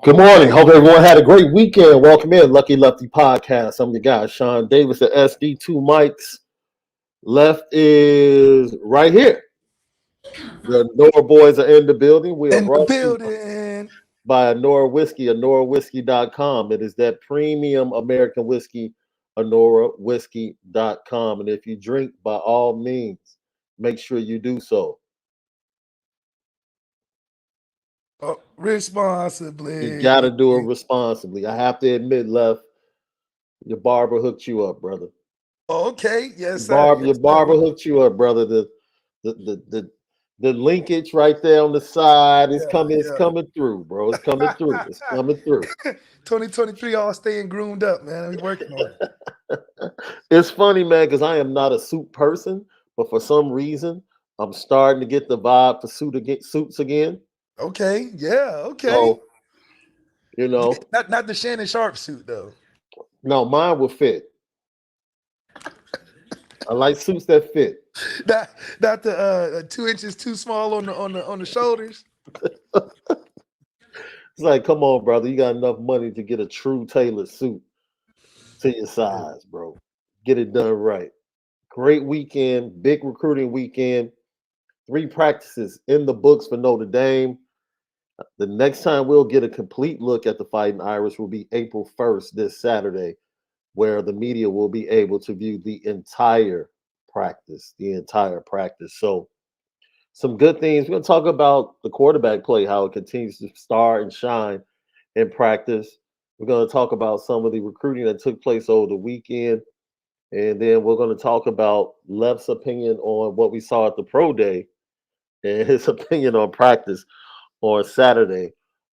Good morning. Hope everyone had a great weekend. Welcome in Lucky Lefty Podcast. I'm your guy, Shaun Davis at SD2 Mics. Left is right here. The Nora boys are in the building. We are In the brought to you building. by Onora Whiskey, OnoraWhiskey.com. It is that premium American whiskey, OnoraWhiskey.com. And if you drink, by all means, make sure you do so. You Responsibly. got to do it responsibly. I have to admit, Left, your barber hooked you up, brother. Okay. Yes, sir. Your Yes, sir. barber hooked you up, brother. The linkage right there on the side is coming. It's Yeah. coming through, bro. It's coming through. It's coming through. 2023 all staying groomed up, man. We working on it. It's funny, man, because I am not a suit person, but for some reason, I'm starting to get the vibe for suits again. Okay. Yeah. Okay. So, you know, Not the Shannon Sharp suit though. no, mine will fit. I like suits that fit. Not the 2 inches too small on the shoulders. It's like, come on, brother. You got enough money to get a true tailored suit to your size, bro. Get it done right. Great weekend, big recruiting weekend. 3 practices in the books for Notre Dame. The next time we'll get a complete look at the Fighting Irish will be April 1st, this Saturday, where the media will be able to view the entire practice. So, some good things. We're going to talk about the quarterback play, how it continues to star and shine in practice. We're going to talk about some of the recruiting that took place over the weekend. And then we're going to talk about Left's opinion on what we saw at the pro day and his opinion on practice on Saturday,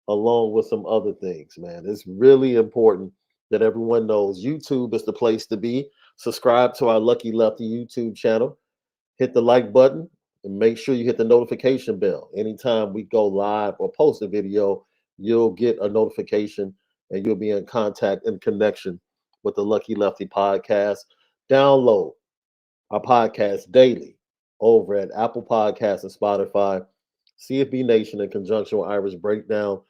along with some other things, man. It's really important that everyone knows YouTube is the place to be. Subscribe to our Lucky Lefty YouTube channel. Hit the like button and make sure you hit the notification bell. Anytime we go live or post a video, you'll get a notification and you'll be in contact and connection with the Lucky Lefty podcast. Download our podcast daily over at Apple Podcasts and Spotify. CFB Nation in conjunction with Irish Breakdown.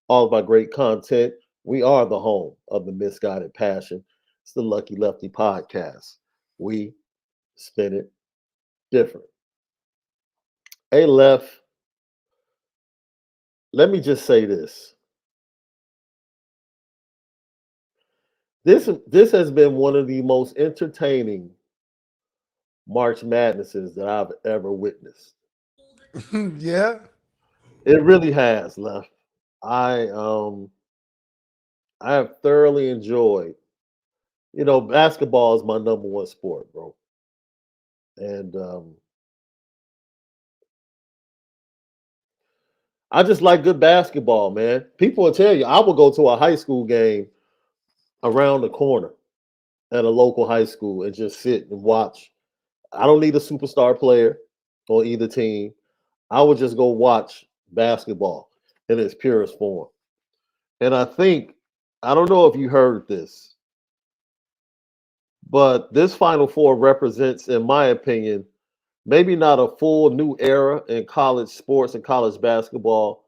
All of our great content. We are the home of the misguided passion. It's the Lucky Lefty podcast. We spin it different. Hey, Left, let me just say this. This has been one of the most entertaining March Madnesses that I've ever witnessed. Yeah. It really has, Left. I I have thoroughly enjoyed. Basketball is my number one sport, bro. And I just like good basketball, man. People will tell you I will go to a high school game around the corner at a local high school and just sit and watch. I don't need a superstar player on either team. I would just go watch basketball in its purest form. And I don't know if you heard this, but this Final Four represents, in my opinion, maybe not a full new era in college sports and college basketball,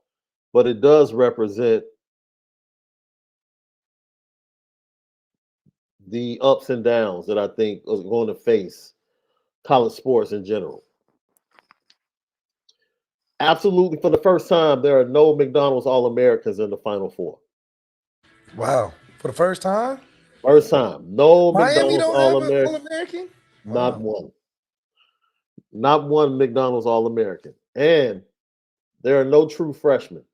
but it does represent the ups and downs that I think is going to face college sports in general. Absolutely, for the first time, there are no McDonald's All Americans in the Final Four. Wow. For the first time, First time, no Miami McDonald's don't All have an All American. American. Not Wow. one. Not one McDonald's All American. And there are no true freshmen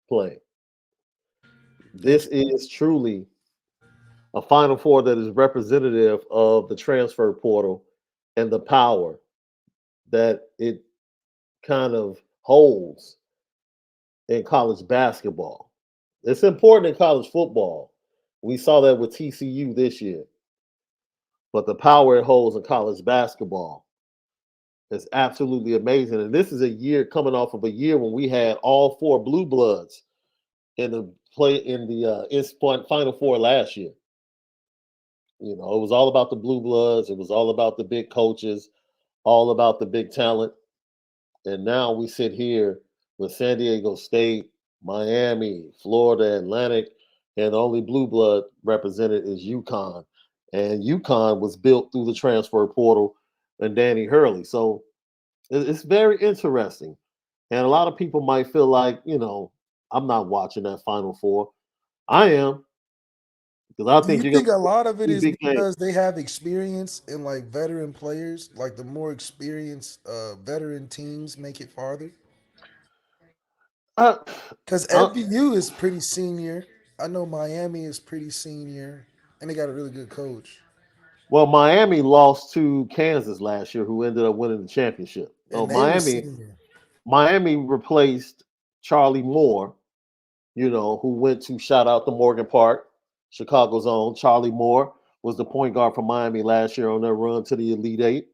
playing. This is truly a Final Four that is representative of the transfer portal and the power that it kind of holds in college basketball. It's important in college football. We saw that with TCU this year. But the power it holds in college basketball is absolutely amazing. And this is a year coming off of a year when we had all 4 blue bloods in the Final Four last year. It was all about the blue bloods. It was all about the big coaches, all about the big talent. And now we sit here with San Diego State, Miami, Florida Atlantic, and the only blue blood represented is UConn. And UConn was built through the transfer portal and Danny Hurley. So it's very interesting. And a lot of people might feel like, I'm not watching that Final Four. I am, because I Do you think you're think going a to lot of it see is big games. because they have experience in like veteran players, like the more experienced veteran teams make it farther? Uh, Because uh, FBU is pretty senior. I know Miami is pretty senior, and they got a really good coach. well, Miami lost to Kansas last year, who ended up winning the championship. Oh, And they were Miami, senior. Miami replaced Charlie Moore, who went to shout out to Morgan Park, Chicago's own. Charlie Moore was the point guard for Miami last year on their run to the Elite Eight.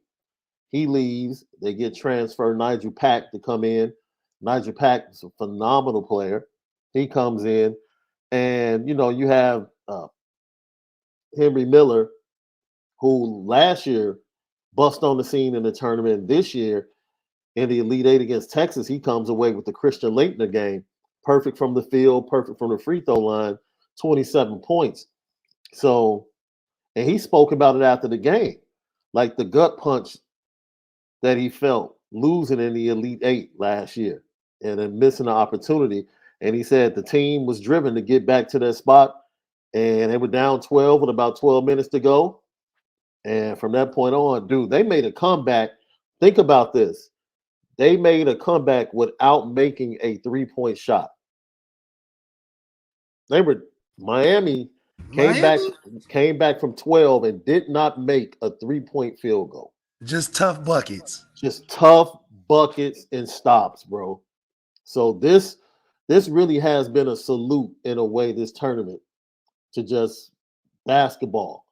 He leaves. They get transferred Nigel Pack to come in. Nigel Pack is a phenomenal player. He comes in, and you have Henry Miller, who last year bust on the scene in the tournament. This year in the Elite Eight against Texas, he comes away with the Christian Laettner game, perfect from the field, perfect from the free throw line, 27 points. So, and he spoke about it after the game, like the gut punch that he felt losing in the Elite Eight last year and then missing the opportunity. And he said the team was driven to get back to that spot, and they were down 12 with about 12 minutes to go. And from that point on, dude, they made a comeback. Think about this. They made a comeback without making a 3-point shot. They were Miami came back Miami, came back from 12 and did not make a 3-point field goal. just tough buckets. Just tough buckets and stops, bro. So this really has been a salute in a way, this tournament, to just basketball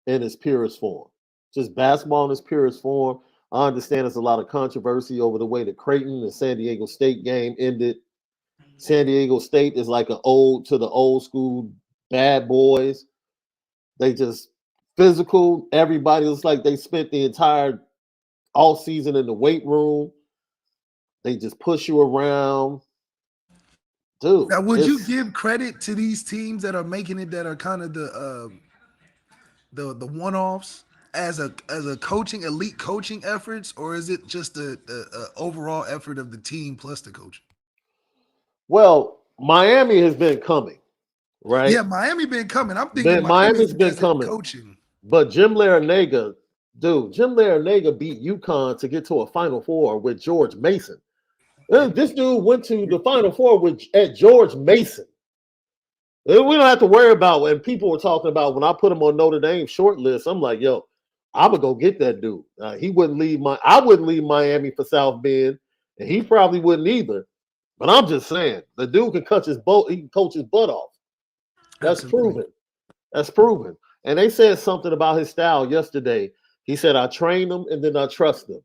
in its purest form. Just basketball in its purest form. I understand there's a lot of controversy over the way the Creighton and San Diego State game ended. San Diego State is like an ode to the old school bad boys. They just physical. Everybody looks like they spent the entire all season in the weight room. They just push you around. Dude, Now, would you it's give credit to these teams that are making it, that are kind of the one offs, as a coaching elite coaching efforts, or is it just the overall effort of the team plus the coaching? well, Miami has been coming, right? Yeah, Miami been coming. I'm thinking But Miami is Miami's been because of the coming. coaching. But Jim Larinaga beat UConn to get to a Final Four with George Mason. This dude went to the Final Four at George Mason. We don't have to worry about when people were talking about when I put him on Notre Dame short list. I'm like, yo, I'm gonna go get that dude. He wouldn't leave I wouldn't leave Miami for South Bend, and he probably wouldn't either. But I'm just saying, the dude can coach his boat. He can coach his butt off. That's Absolutely. proven. That's proven. And they said something about his style yesterday. He said, I train them and then I trust them.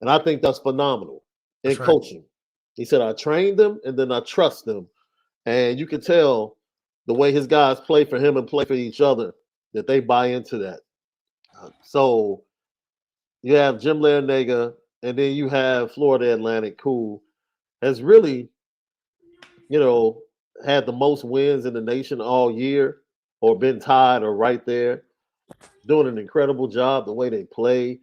And I think that's phenomenal in That's right. coaching. He said, I train them and then I trust them. And you can tell the way his guys play for him and play for each other that they buy into that. So you have Jim Larinaga, and then you have Florida Atlantic, who has really, you know, had the most wins in the nation all year or been tied or right there, doing an incredible job the way they play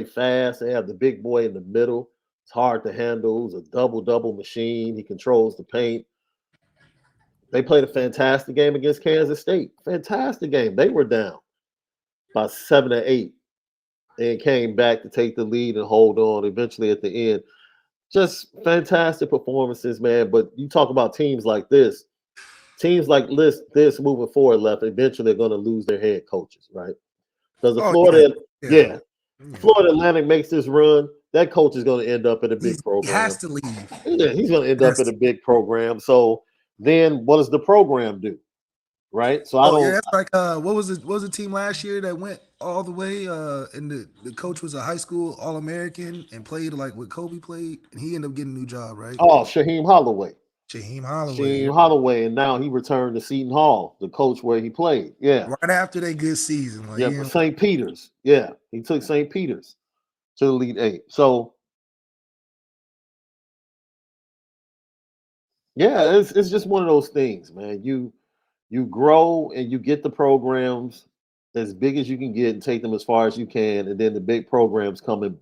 fast. They have the big boy in the middle. It's hard to handle. He's a double machine. He controls the paint. They played a fantastic game against Kansas State. Fantastic game. They were down by 7 or 8 and came back to take the lead and hold on eventually at the end. Just fantastic performances, man. But you talk about teams like this, teams like this moving forward left, eventually they're going to lose their head coaches, right? Because Oh yeah, yeah. Yeah, Yeah. Florida Atlantic makes this run, that coach is going to end up in a big He has program. to leave. Yeah, he's going to end up Has in a to. big program. So then what does the program do? Right? So I Oh yeah, don't, that's like what was the team last year that went all the way? And the coach was a high school All American and played like what Kobe played, and he ended up getting a new job, right? oh, Shaheem Holloway. Shaheem Holloway. Shaheem Yep. Holloway, and now he returned to Seton Hall, the coach where he played. Yeah. Right after that good season, like Yeah, St. Peter's. Yeah, he took St. Peter's to the Elite Eight. So Yeah, it's just one of those things, man. You grow and you get the programs as big as you can get and take them as far as you can, and then the big programs come in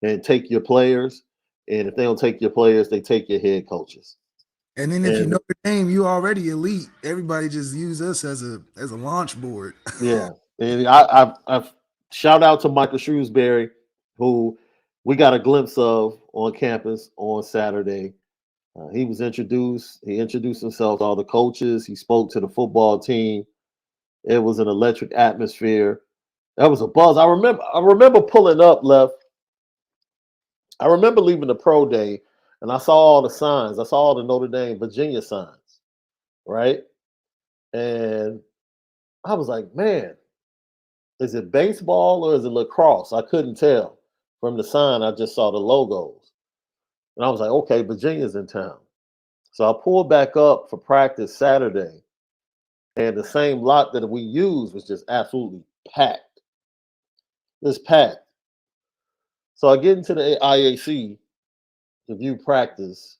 and take your players. And if they don't take your players, they take your head coaches. And then if you And know the name, you already elite. Everybody just use us as a launch board. yeah, and I've shout out to Michael Shrewsbury, who we got a glimpse of on campus on Saturday. He was introduced. He introduced himself to all the coaches. He spoke to the football team. It was an electric atmosphere. That was a buzz. I remember pulling up left. I remember leaving the pro day and I saw all the signs. I saw all the Notre Dame, Virginia signs, right? And I was like, man, is it baseball or is it lacrosse? I couldn't tell from the sign. I just saw the logos. And I was like, okay, Virginia's in town. So I pulled back up for practice Saturday, and the same lot that we used was just absolutely packed. It's packed. So I get into the IAC to view practice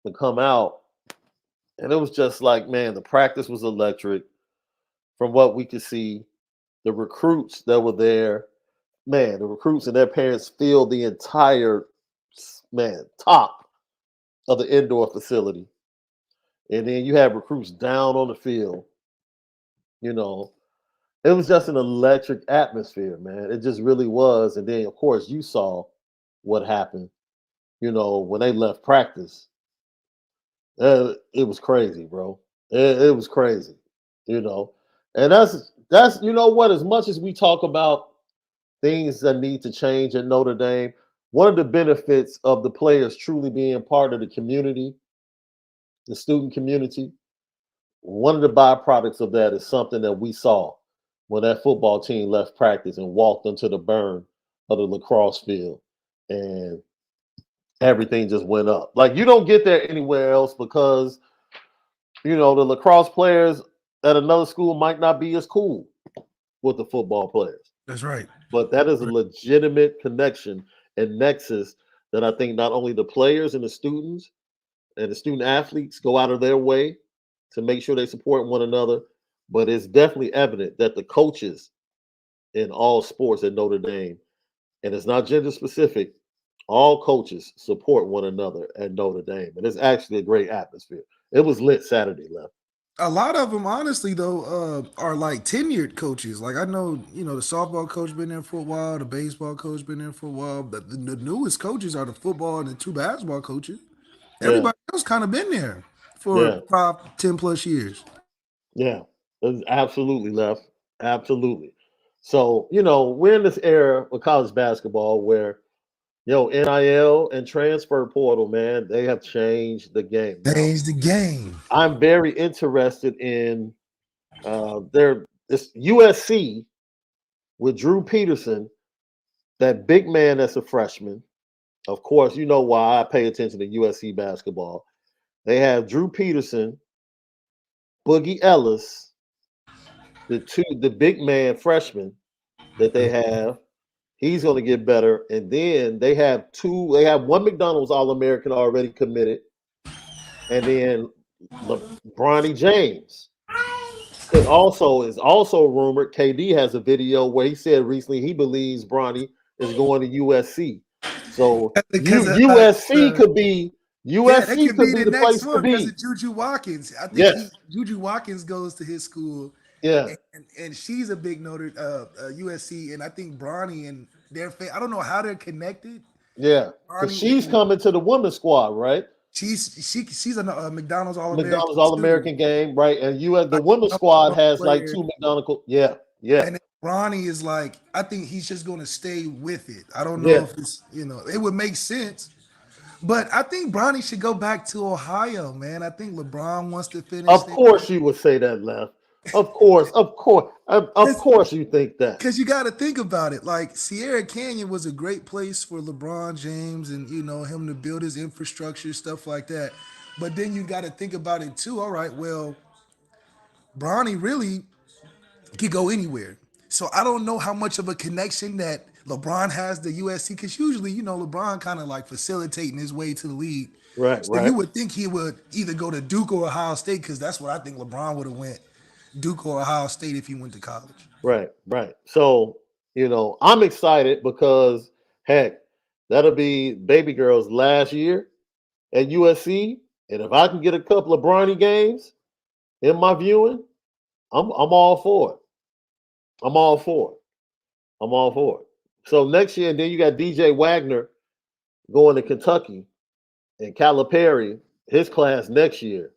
to come out, and it was just like, man, the practice was electric. From what we could see, the recruits that were there, man, the recruits and their parents filled the entire top of the indoor facility. And then you have recruits down on the field. You know, it was just an electric atmosphere, man. It just really was. And then, of course, you saw what happened. When they left practice, it was crazy, bro. It was crazy. You know, and that's what. As much as we talk about things that need to change at Notre Dame, one of the benefits of the players truly being part of the community, the student community, one of the byproducts of that is something that we saw when that football team left practice and walked into the burn of the lacrosse field, and everything just went up. Like, you don't get there anywhere else because the lacrosse players at another school might not be as cool with the football players. That's right. But that is a legitimate connection and nexus that I think not only the players and the students and the student athletes go out of their way to make sure they support one another, but it's definitely evident that the coaches in all sports at Notre Dame, and it's not gender specific, all coaches support one another at Notre Dame. And it's actually a great atmosphere. It was lit Saturday, left. A lot of them, honestly, though, are like tenured coaches. Like I know, the softball coach been there for a while, the baseball coach been there for a while. But the newest coaches are the football and the two basketball coaches. Yeah, Everybody else kind of been there for yeah, 5, 10 plus years. yeah. It's absolutely, left. Absolutely. So, we're in this era of college basketball where, NIL and transfer portal, man, they have changed the game. Now, Change the game. I'm very interested in their this USC with Drew Peterson, that big man that's a freshman. Of course, you know why I pay attention to USC basketball. They have Drew Peterson, Boogie Ellis, the big man freshman that they have. He's going to get better. And then they have one McDonald's All American already committed. And then Bronny James is also rumored. KD has a video where he said recently he believes Bronny is going to USC. So Because USC could be yeah, that USC could could be be the the next place to one because be. of Juju Watkins. I think Yes. Juju Watkins goes to his school, Yeah. and she's a big Notre USC, and I think Bronny and I don't know how they're connected. Yeah. Because Bronny, she's coming to the women's squad, right? she's a McDonald's All American McDonald's All too. American game, right? And the Like, women's squad has like player. two McDonald. Yeah. Yeah. And then Ronnie is like, I think he's just going to stay with it. I don't know Yeah. if it would make sense. But I think Bronny should go back to Ohio, man. I think LeBron wants to finish Of there. course you would say that, Left. Of course. Of course you think that. Because you got to think about it. Like, Sierra Canyon was a great place for LeBron James and, him to build his infrastructure, stuff like that. But then you got to think about it too. All right, well, Bronny really could go anywhere. So I don't know how much of a connection that LeBron has to USC because usually, LeBron kind of like facilitating his way to the league. Right, So right, you would think he would either go to Duke or Ohio State because that's what I think LeBron would have went, Duke or Ohio State if he went to college. right, right. So, I'm excited because heck, that'll be baby girl's last year at USC. And if I can get a couple of Bronny games in my viewing, I'm all for it. I'm all for it. I'm all for it. So next year, and then you got DJ Wagner going to Kentucky and Calipari, his class next year.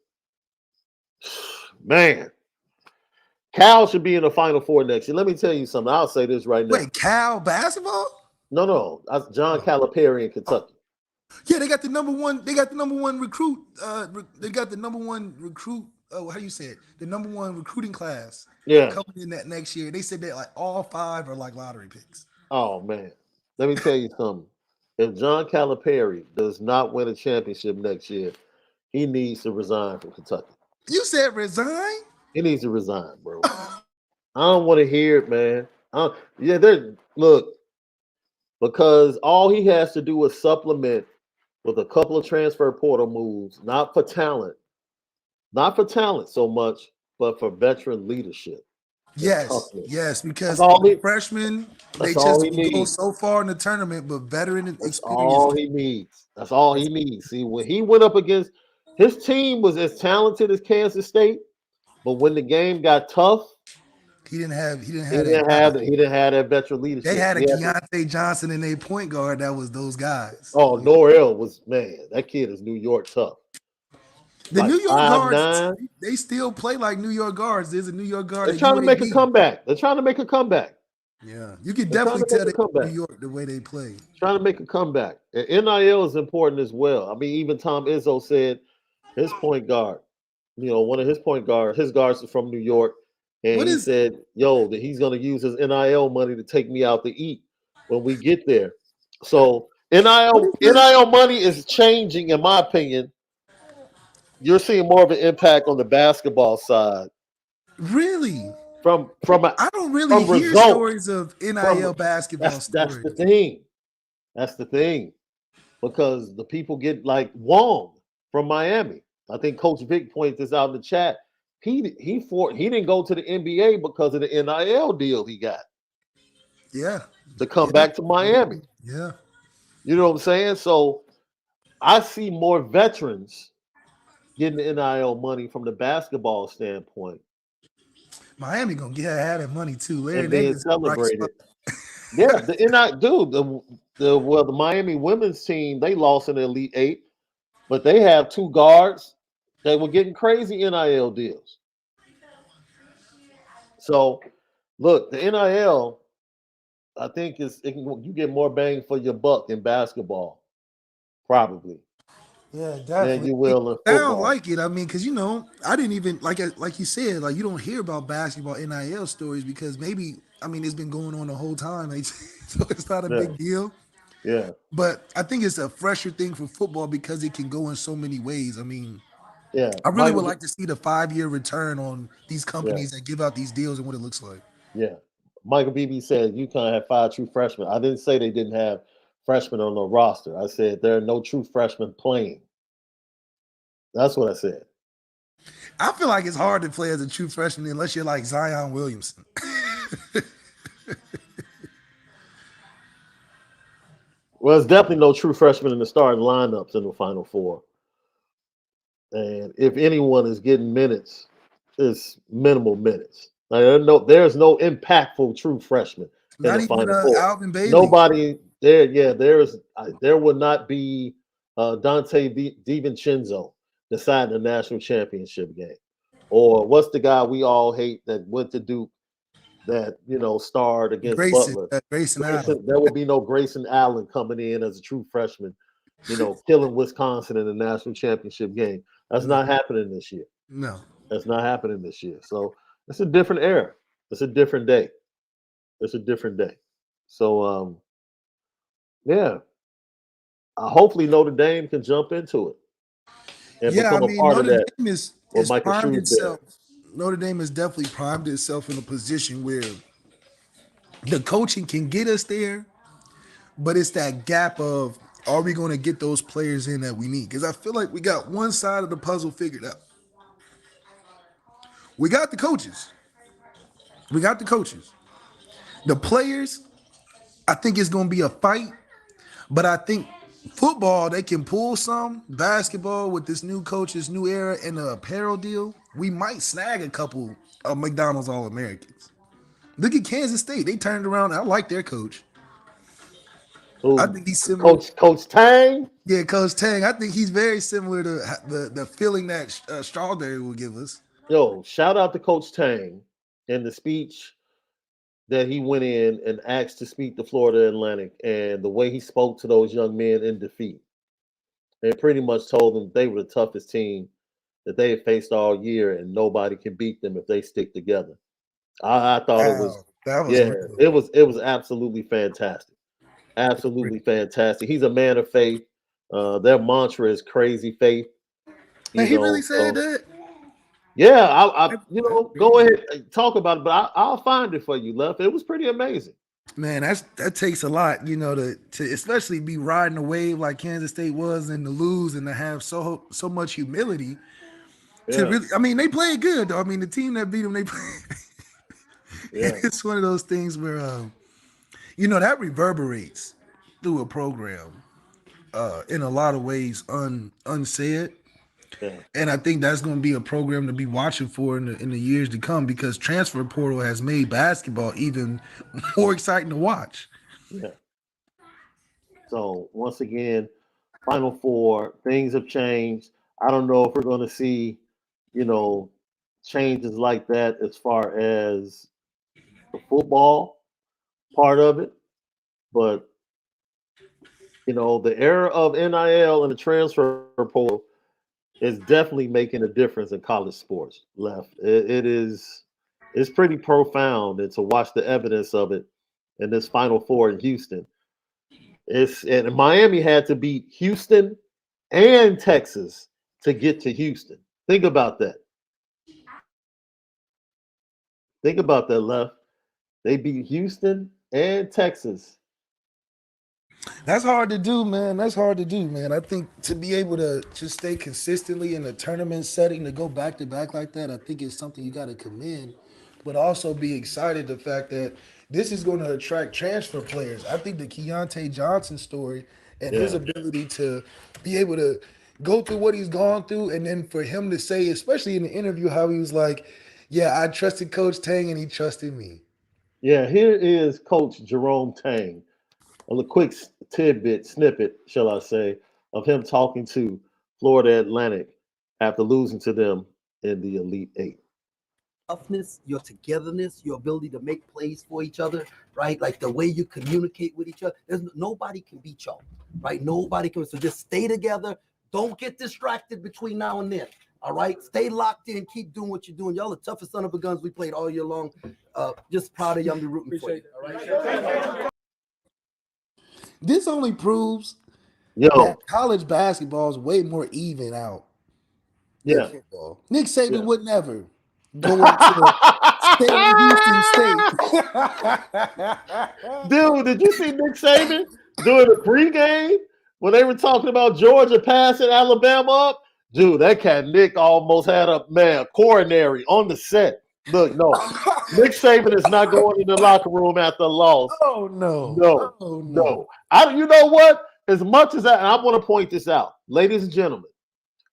Man, Cal should be in the Final Four next year. Let me tell you something. I'll say this right now. Wait, Cal basketball? No, that's John Calipari in Kentucky. Yeah, they got the number one. They got the number one recruit. They got the number one recruit. Oh, how you say it? The number one recruiting class Yeah. coming in that next year. They said that like all 5 are like lottery picks. Oh man, let me tell you something. If John Calipari does not win a championship next year, he needs to resign from Kentucky. You said resign? He needs to resign, bro. I don't want to hear it, man. Look, because all he has to do is supplement with a couple of transfer portal moves, not for talent so much, but for veteran leadership. Yes, because freshmen they that's all he just go needs. so far in the tournament, but veteran That's experience. all he needs. That's all he needs. See, when he went up against his team was as talented as Kansas State, but when the game got tough, he didn't have that veteran leadership. They had a Keontae Johnson in their point guard that was those guys. Oh, Norell was, man, that kid is New York tough. The New York guards, they still play like New York guards. There's a New York guard. They're trying to make a comeback. Yeah, you can definitely tell that New York the way they play. Trying to make a comeback. And NIL is important as well. I mean, even Tom Izzo said his point guard, one of his point guards, his guards is from New York. And he said, that he's going to use his NIL money to take me out to eat when we get there. So NIL money is changing, in my opinion. You're seeing more of an impact on the basketball side. Really? I don't really hear stories of NIL basketball stories. That's the thing. Because the people get like Wong from Miami. I think Coach Vic pointed this out in the chat. He didn't go to the NBA because of the NIL deal he got. Yeah. To come back to Miami. Yeah. You know what I'm saying? So I see more veterans getting the NIL money from the basketball standpoint. Miami gonna have that money too. Larry and being celebrated. Yeah, the Miami women's team, they lost in the Elite Eight, but they have 2 guards that were getting crazy NIL deals. So, look, the NIL, I think you get more bang for your buck in basketball, probably. Yeah, definitely. Than you will in football. I don't like it. I mean, because I didn't even like you said, like you don't hear about basketball NIL stories because it's been going on the whole time, so it's not a big deal. Yeah. But I think it's a fresher thing for football because it can go in so many ways. I mean, yeah, I really would like to see the 5-year return on these companies that give out these deals and what it looks like. Yeah. Michael Beebe said UConn had 5 true freshmen. I didn't say they didn't have freshmen on the roster. I said there are no true freshmen playing. That's what I said. I feel like it's hard to play as a true freshman unless you're like Zion Williamson. Well, there's definitely no true freshmen in the starting lineups in the Final Four. And if anyone is getting minutes, it's minimal minutes. Like, there's no impactful true freshman in the Final Four. Alvin Bailey. Nobody there. Yeah, there would not be Dante DiVincenzo deciding the national championship game, or what's the guy we all hate that went to Duke that starred against Butler? Grayson Allen. There will be no Grayson Allen coming in as a true freshman, killing Wisconsin in the national championship game. That's not happening this year. No, that's not happening this year. So it's a different era. It's a different day. So hopefully Notre Dame can jump into it. And become a part Notre of that. Dame is primed itself. Notre Dame has definitely primed itself in a position where the coaching can get us there, but it's that gap of Are we going to get those players in that we need? Because I feel like we got one side of the puzzle figured out. We got the coaches. We got the coaches. The players, I think it's going to be a fight, but I think football, they can pull some. Basketball, with this new coach, this new era, and the apparel deal, we might snag a couple of McDonald's All-Americans. Look at Kansas State. They turned around. I like their coach. I Who think he's similar. Coach Tang? Yeah, Coach Tang. I think he's very similar to the feeling that Strawberry will give us. Yo, shout out to Coach Tang in the speech that he went in and asked to speak to Florida Atlantic, and the way he spoke to those young men in defeat, and pretty much told them they were the toughest team that they had faced all year, and nobody can beat them if they stick together. I thought it was, Wow, that was yeah, real. it was absolutely fantastic, absolutely fantastic. He's a man of faith. Their mantra is crazy faith. Man, You he really know, said so that. yeah, go ahead and talk about it, but I'll find it for you, Left. It was pretty amazing. Man, that takes a lot, to especially be riding a wave like Kansas State was, and to lose and to have so much humility to Yeah, really. I mean, they played good though. I mean, the team that beat them, they played. yeah, It's one of those things where that reverberates through a program in a lot of ways unsaid. yeah, And I think that's going to be a program to be watching for in the years to come, because transfer portal has made basketball even more exciting to watch. yeah. So once again, Final Four, things have changed. I don't know if we're going to see, you know, changes like that as far as the football part of it, but the era of NIL and the transfer portal is definitely making a difference in college sports. Left, it's pretty profound, and to watch the evidence of it in this Final Four in Houston. And Miami had to beat Houston and Texas to get to Houston. Think about that. Think about that, Left. They beat Houston and Texas. That's hard to do, man. That's hard to do, man. I think to be able to just stay consistently in a tournament setting, to go back to back like that, I think it's something you got to commend, but also be excited the fact that this is going to attract transfer players. I think the Keontae Johnson story and his Yeah, ability to be able to go through what he's gone through, and then for him to say, especially in the interview, how he was like, "Yeah, I trusted Coach Tang and he trusted me." yeah. Here is Coach Jerome Tang. A little quick snippet, shall I say, of him talking to Florida Atlantic after losing to them in the Elite Eight. Toughness, your togetherness, your ability to make plays for each other, right? Like the way you communicate with each other. Nobody can beat y'all, right? Nobody can. So just stay together. Don't get distracted between now and then. All right, stay locked in. Keep doing what you're doing. Y'all the toughest son of a guns we played all year long. Just proud of y'all. Be rooting for you. All right. This only proves Yo, that college basketball is way more even out than yeah. football. Nick Saban Yeah. would never go into stay in Houston State. Dude, did you see Nick Saban doing the pregame when they were talking about Georgia passing Alabama up? Dude, that cat Nick almost had a coronary on the set. Look, no. Nick Saban is not going in the locker room after a loss. Oh no. No, Oh no. You know what? As much as I want to point this out, ladies and gentlemen,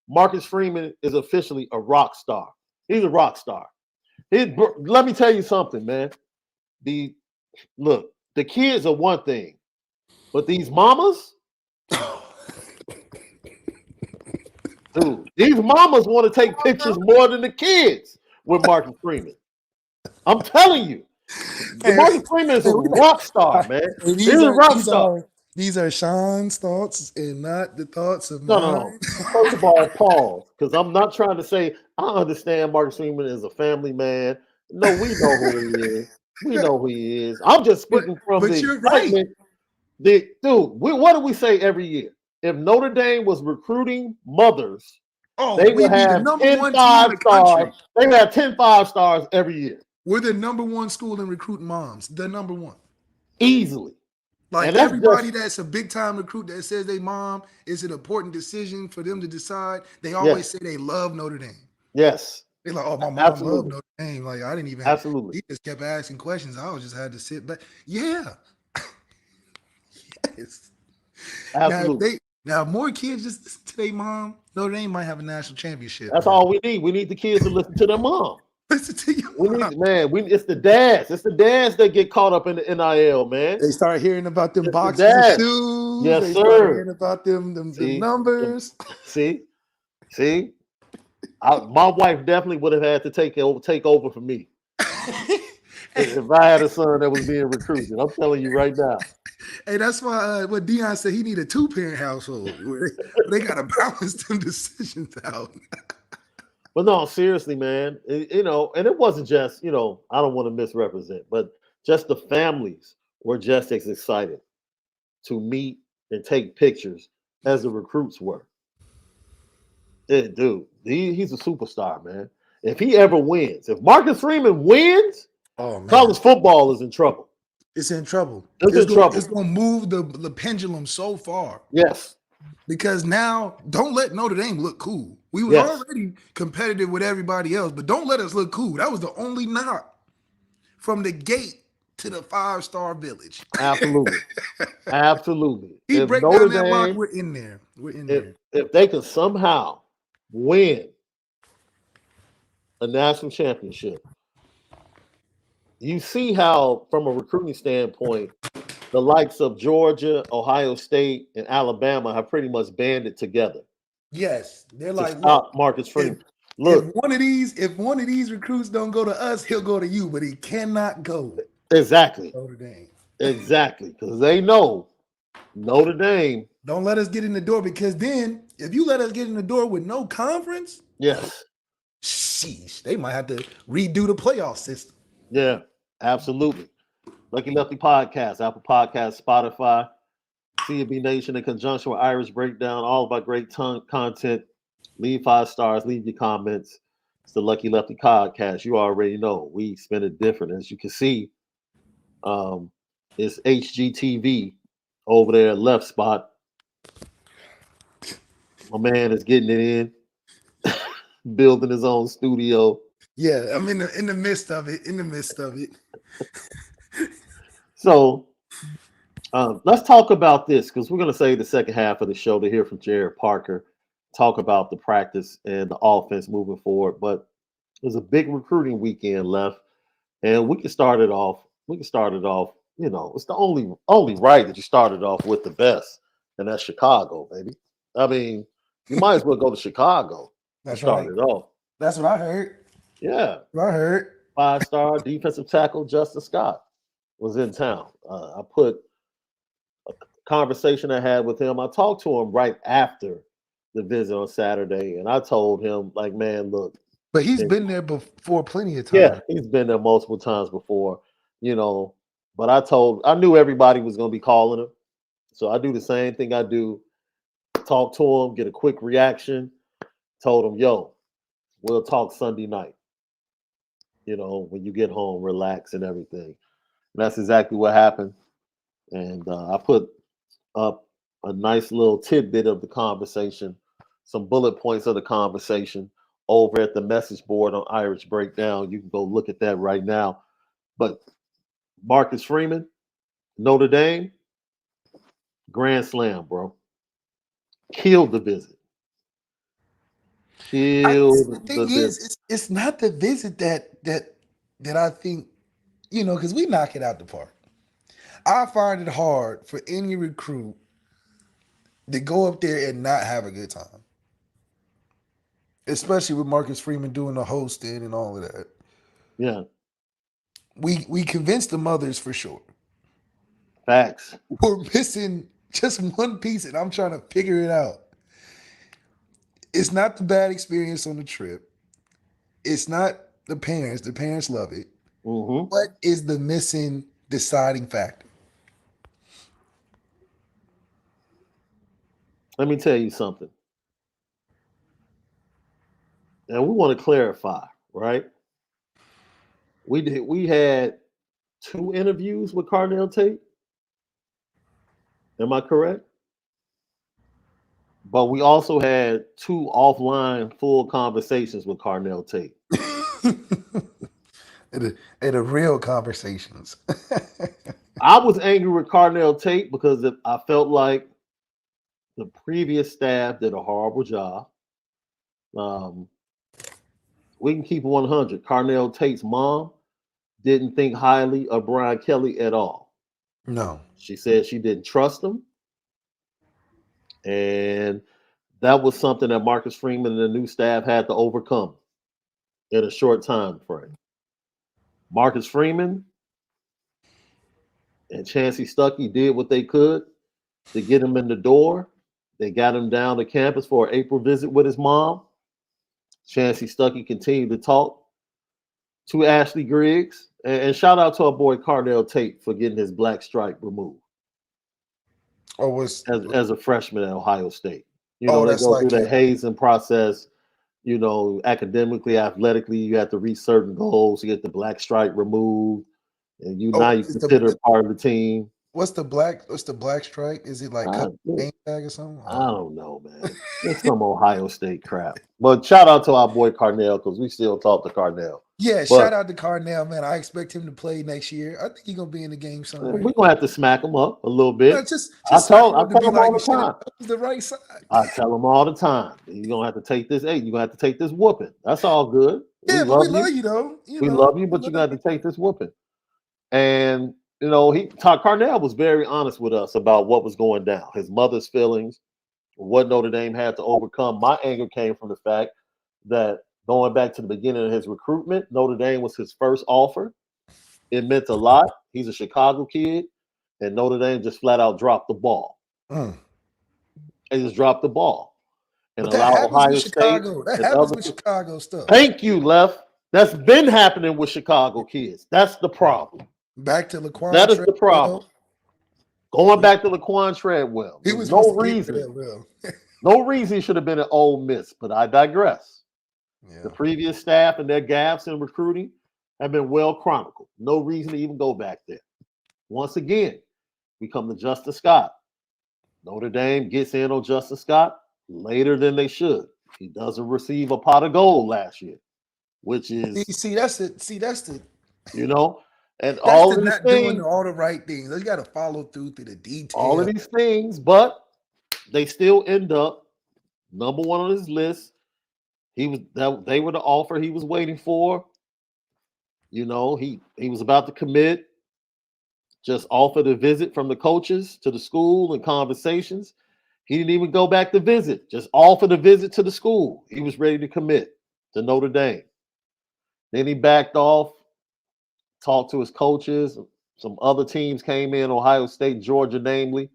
Marcus Freeman is officially a rock star. He's a rock star. Let me tell you something, man. The kids are one thing, but these mamas, dude, these mamas want to take pictures more than the kids with Marcus Freeman. I'm telling you, Marcus Freeman is a rock star, man. He's a rock star. These are Shaun's thoughts and not the thoughts of No. mine. First of all, pause, because I'm not trying to say I understand Marcus Freeman is a family man. No, we know who he is. We know who he is. I'm just speaking from but the you're right. excitement. What do we say every year? If Notre Dame was recruiting mothers, they would have the number 10 one team in 5 the country. stars. They would have 10 5 stars every year. We're the number one school in recruiting moms. The number one. Easily. Like And that's everybody just that's a big time recruit that says they mom is an important decision for them to decide. They always yes, say they love Notre Dame. yes, They're like, oh, my mom loved absolutely, Notre Dame. Like I didn't even. absolutely, He just kept asking questions. I was just had to sit back. Yeah. Yes. Now if absolutely. they now if more kids just listen to their mom, Notre Dame might have a national championship, That's man. all we need. We need the kids to listen to their mom. Listen to your We mom. need, man. It's the dads. It's the dads that get caught up in the NIL, man. They start hearing about them It's the boxes of dads. shoes. Yes, They start hearing sir. about them See, numbers. see, see. My wife definitely would have had to take over for me if I had a son that was being recruited. I'm telling you right now. Hey, that's why what Dion said he need a 2-parent household where they got to balance them decisions out. But no, seriously, man. And it wasn't just I don't want to misrepresent, but just the families were just as excited to meet and take pictures as the recruits were. Dude, he's a superstar, man. If he ever wins, if Marcus Freeman wins, Oh man, college football is in trouble. it's in trouble. It's in trouble. It's gonna move the pendulum so far Yes, because now don't let Notre Dame look cool. We was yes, already competitive with everybody else, but don't let us look cool. That was the only knock from the gate to the 5-star village. absolutely, absolutely. He If break down Notre that block, Dame, we're in there. We're in if there. if they can somehow win a national championship, you see how, from a recruiting standpoint, the likes of Georgia, Ohio State, and Alabama have pretty much banded together Yes, they're to like, look, stop Marcus if Freeman. Look, if one of these recruits don't go to us, he'll go to you, but he cannot go exactly, to Notre Dame. exactly, because they know Notre Dame. Don't let us get in the door because then if you let us get in the door with no conference, Yes, sheesh, they might have to redo the playoff system. yeah, absolutely. Lucky Lefty Podcast, Apple Podcast, Spotify, CB Nation in conjunction with Irish Breakdown, all about great content. Leave 5 stars, leave your comments. It's the Lucky Lefty Podcast. You already know we spin it different. As you can see, it's HGTV over there, left spot. My man is getting it in, building his own studio. Yeah, I'm in the midst of it. In the midst of it. So let's talk about this because we're going to save the second half of the show to hear from Gerard Parker, talk about the practice and the offense moving forward. But there's a big recruiting weekend left, and we can start it off. It's the only right that you started off with the best, and that's Chicago, baby. I mean, you might as well go to Chicago to That's start right. it off. That's what I heard. Yeah, What I heard. 5-star defensive tackle Justin Scott was in town. I put a conversation I had with him. I talked to him right after the visit on Saturday, and I told him, like, man, look. But he's been there before plenty of times. Yeah, he's been there multiple times before, But I knew everybody was going to be calling him. So I do the same thing I do. Talk to him, get a quick reaction. Told him, yo, we'll talk Sunday night. When you get home, relax and everything. And that's exactly what happened. And I put up a nice little tidbit of the conversation, some bullet points of the conversation over at the message board on Irish Breakdown. You can go look at that right now. But Marcus Freeman, Notre Dame, grand slam, bro. Killed the visit. The thing The visit. is, it's not the visit that I think, because we knock it out the park. I find it hard for any recruit to go up there and not have a good time. Especially with Marcus Freeman doing the hosting and all of that. Yeah. We convinced the mothers for sure. Facts. We're missing just one piece, and I'm trying to figure it out. It's not the bad experience on the trip. It's not the parents. The parents love it. Mm-hmm. What is the missing deciding factor? Let me tell you something. And we want to clarify, right? We had 2 interviews with Cardell Tate. Am I correct? But we also had 2 offline full conversations with Carnell Tate. The real conversations. I was angry with Carnell Tate because I felt like the previous staff did a horrible job. Um, we can keep it 100. Carnell Tate's mom didn't think highly of Brian Kelly at all. No. She said she didn't trust him. And that was something that Marcus Freeman and the new staff had to overcome in a short time frame. Marcus Freeman and Chancey Stuckey did what they could to get him in the door. They got him down to campus for an April visit with his mom. Chancey Stuckey continued to talk to Ashley Griggs. And shout out to our boy Carnell Tate for getting his black stripe removed. Or as a freshman at Ohio State. You know, they that's go like through the hazing process. You know, academically, athletically, you have to reach certain goals to get the black stripe removed. And now you consider part of the team. What's the black stripe? Is it like name tag or something? I don't know, man. It's some Ohio State crap. But shout out to our boy Carnell because we still talk to Carnell. Yeah, shout out to Carnell, man. I expect him to play next year. I think he's gonna be in the game somewhere. We're gonna have to smack him up a little bit. I tell him all the time. The right side. I tell him all the time. You're gonna have to take this. Hey, you're gonna have to take this whooping. That's all good. Yeah, but we love you though. We love you, but you're gonna have to take this whooping. And you know, Carnell was very honest with us about what was going down. His mother's feelings, what Notre Dame had to overcome. My anger came from the fact that going back to the beginning of his recruitment, Notre Dame was his first offer. It meant a lot. He's a Chicago kid, and Notre Dame just flat out dropped the ball. They just dropped the ball. And allowed Ohio State. That happens with Chicago stuff. Thank you, Left. That's been happening with Chicago kids. That's the problem. Back to Laquan. That is the problem. Going back to Laquan Treadwell. He was no reason. No reason he should have been an Ole Miss, but I digress. Yeah. The previous staff and their gaps in recruiting have been well chronicled. No reason to even go back there. Once again, we come to Justin Scott. Notre Dame gets in on Justin Scott later than they should. He doesn't receive a pot of gold last year, which is that's the you know, and that's all of these not things, doing all the right things. You got to follow through the details. All of these things, but they still end up number one on his list. They were the offer he was waiting for. You know, he was about to commit. Just offered a visit from the coaches to the school and conversations. He didn't even go back to visit. Just offered a visit to the school. He was ready to commit to Notre Dame. Then he backed off, talked to his coaches. Some other teams came in, Ohio State, Georgia, namely.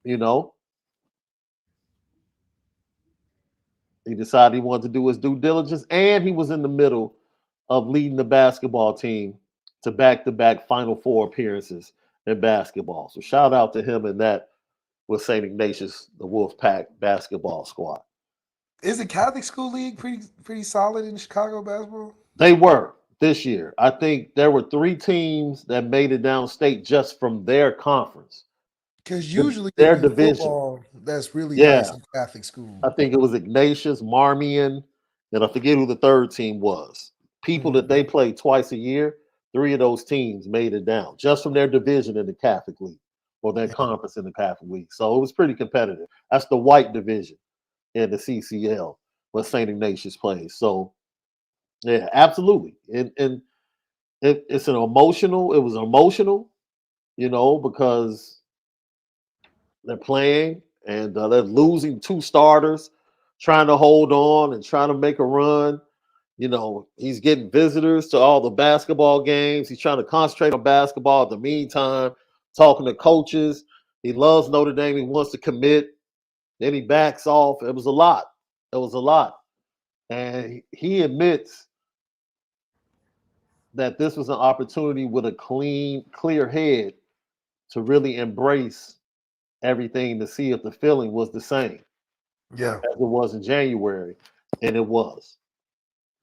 You know, he decided he wanted to do his due diligence, and he was in the middle of leading the basketball team to back-to-back Final Four appearances in basketball. So shout out to him and that with St. Ignatius, the Wolfpack basketball squad. Is the Catholic School League pretty solid in Chicago basketball? They were this year. I think there were 3 teams that made it downstate just from their conference. Because usually their division, that's really nice in Catholic school. I think it was Ignatius, Marmion, and I forget who the third team was. People that they played twice a year, 3 of those teams made it down just from their division in the Catholic League or their conference in the Catholic League. So it was pretty competitive. That's the white division in the CCL where St. Ignatius plays. So yeah, absolutely. And it was emotional, you know, because they're playing and they're losing 2 starters, trying to hold on and trying to make a run. You know, he's getting visitors to all the basketball games. He's trying to concentrate on basketball at the meantime, talking to coaches. He loves Notre Dame. He wants to commit. Then he backs off. It was a lot. And he admits that this was an opportunity with a clear head to really embrace everything to see if the feeling was the same. Yeah. As it was in January. And it was.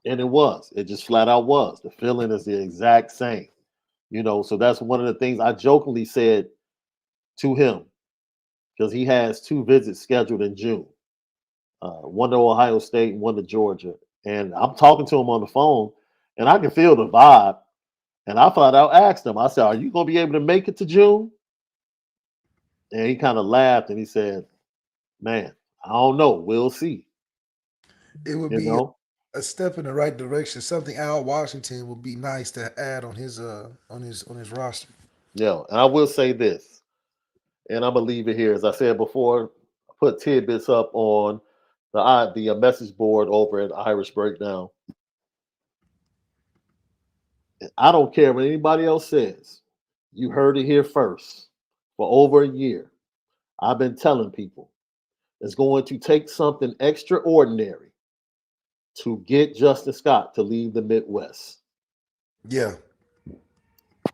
It just flat out was. The feeling is the exact same. You know, so that's one of the things I jokingly said to him because he has 2 visits scheduled in June. One to Ohio State and one to Georgia. And I'm talking to him on the phone, and I can feel the vibe. And I thought I asked him, I said, "Are you going to be able to make it to June?" And he kind of laughed and he said, "Man, I don't know. We'll see." It would You be know? a step in the right direction. Something Al Washington would be nice to add on his roster. Yeah. And I will say this, and I'm gonna leave it here. As I said before, I put tidbits up on the message board over at Irish Breakdown. I don't care what anybody else says. You heard it here first. For over a year, I've been telling people it's going to take something extraordinary to get Justin Scott to leave the Midwest. Yeah,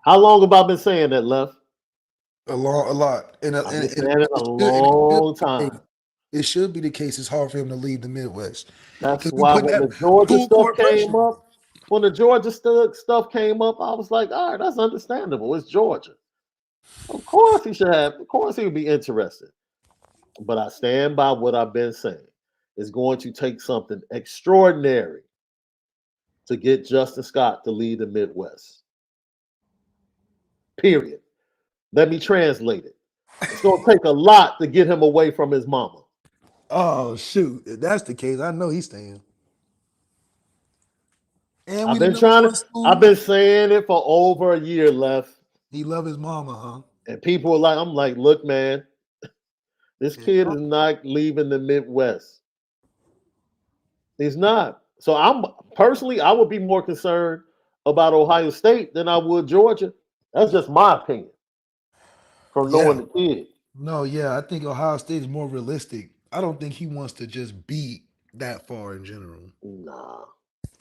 How long have I been saying that, Left? a lot, I've been saying it a long time. it should be the case. It's hard for him to leave the Midwest That's because we why put when that the Georgia full stuff court came pressure. up, when the Georgia stuff came up, I was like, all right, that's understandable. It's Georgia. Of course he should have. Of course he would be interested. But I stand by what I've been saying. It's going to take something extraordinary to get Justin Scott to lead the Midwest. Period. Let me translate it. It's going to take a lot to get him away from his mama. Oh shoot, if that's the case, I know he's staying. And we I've the been number trying one to, I've school. been saying it for over a year, Left. He love his mama, huh? And people are like, I'm like, look, man, this Yeah. kid is not leaving the Midwest. He's not. So I'm personally, I would be more concerned about Ohio State than I would Georgia. That's just my opinion from knowing Yeah. the kid. No, yeah, I think Ohio State is more realistic. I don't think he wants to just be that far in general. Nah.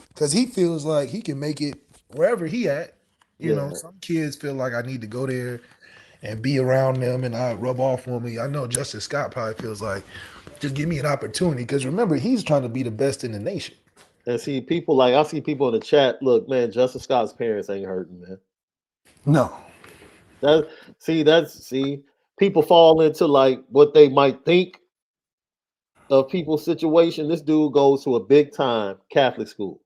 Because he feels like he can make it wherever he at. You know, Yeah. some kids feel like I need to go there and be around them and I rub off on me. I know Justin Scott probably feels like just give me an opportunity. Because remember, he's trying to be the best in the nation. And see, people like, I see people in the chat, look, man, Justin Scott's parents ain't hurting, man. No. See, people fall into like what they might think of people's situation. This dude goes to a big time Catholic school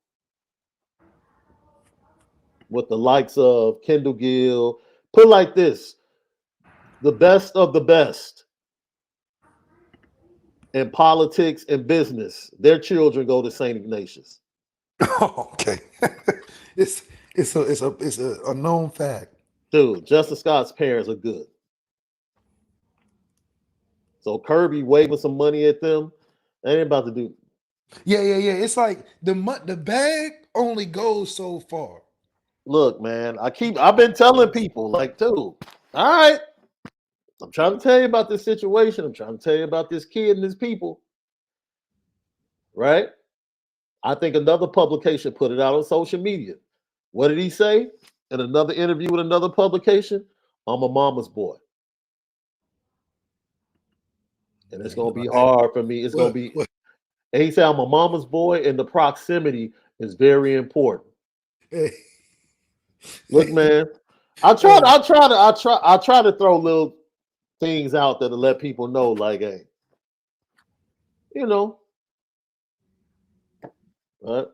with the likes of Kendall Gill. Put it like this, the best of the best in politics and business. Their children go to St. Ignatius. Oh, okay. It's a known fact. Dude, Justin Scott's parents are good. So Kirby waving some money at them, they ain't about to do. Yeah. It's like the bag only goes so far. Look, man, I've been telling people, like, dude, all right, I'm trying to tell you about this situation. I'm trying to tell you about this kid and his people. Right? I think another publication put it out on social media. What did he say in another interview with another publication? I'm a mama's boy. And it's gonna be hard for me. It's gonna be, and he said, I'm a mama's boy, and the proximity is very important. Hey. Look, man, I try to throw little things out there to let people know, like, hey, you know, it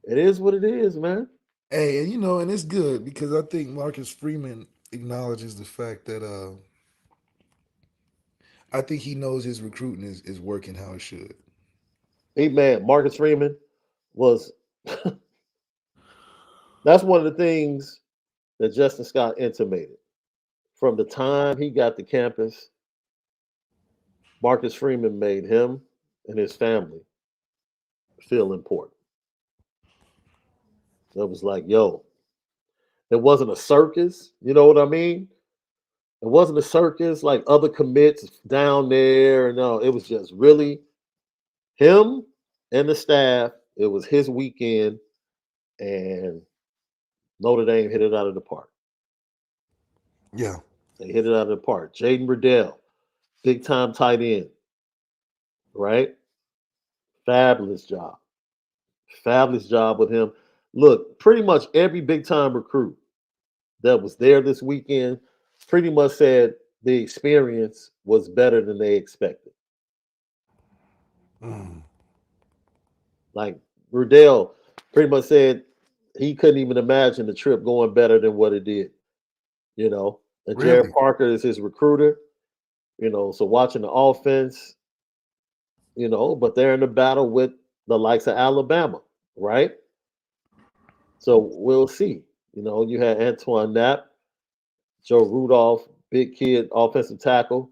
is what it is, man. Hey, and and it's good because I think Marcus Freeman acknowledges the fact that I think he knows his recruiting is working how it should. Hey, man, Marcus Freeman was that's one of the things that Justin Scott intimated. From the time he got to campus, Marcus Freeman made him and his family feel important. It was like, yo, it wasn't a circus. You know what I mean? It wasn't a circus like other commits down there. No, it was just really him and the staff. It was his weekend, and Notre Dame hit it out of the park. Yeah. They hit it out of the park. Jaden Redell, big time tight end, right? Fabulous job. Fabulous job with him. Look, pretty much every big time recruit that was there this weekend pretty much said the experience was better than they expected. Like Redell pretty much said he couldn't even imagine the trip going better than what it did. You know, and Gerard Really? Parker is his recruiter. So watching the offense, but they're in a battle with the likes of Alabama, right? So we'll see. You had Antoine Knapp, Joe Rudolph, big kid, offensive tackle,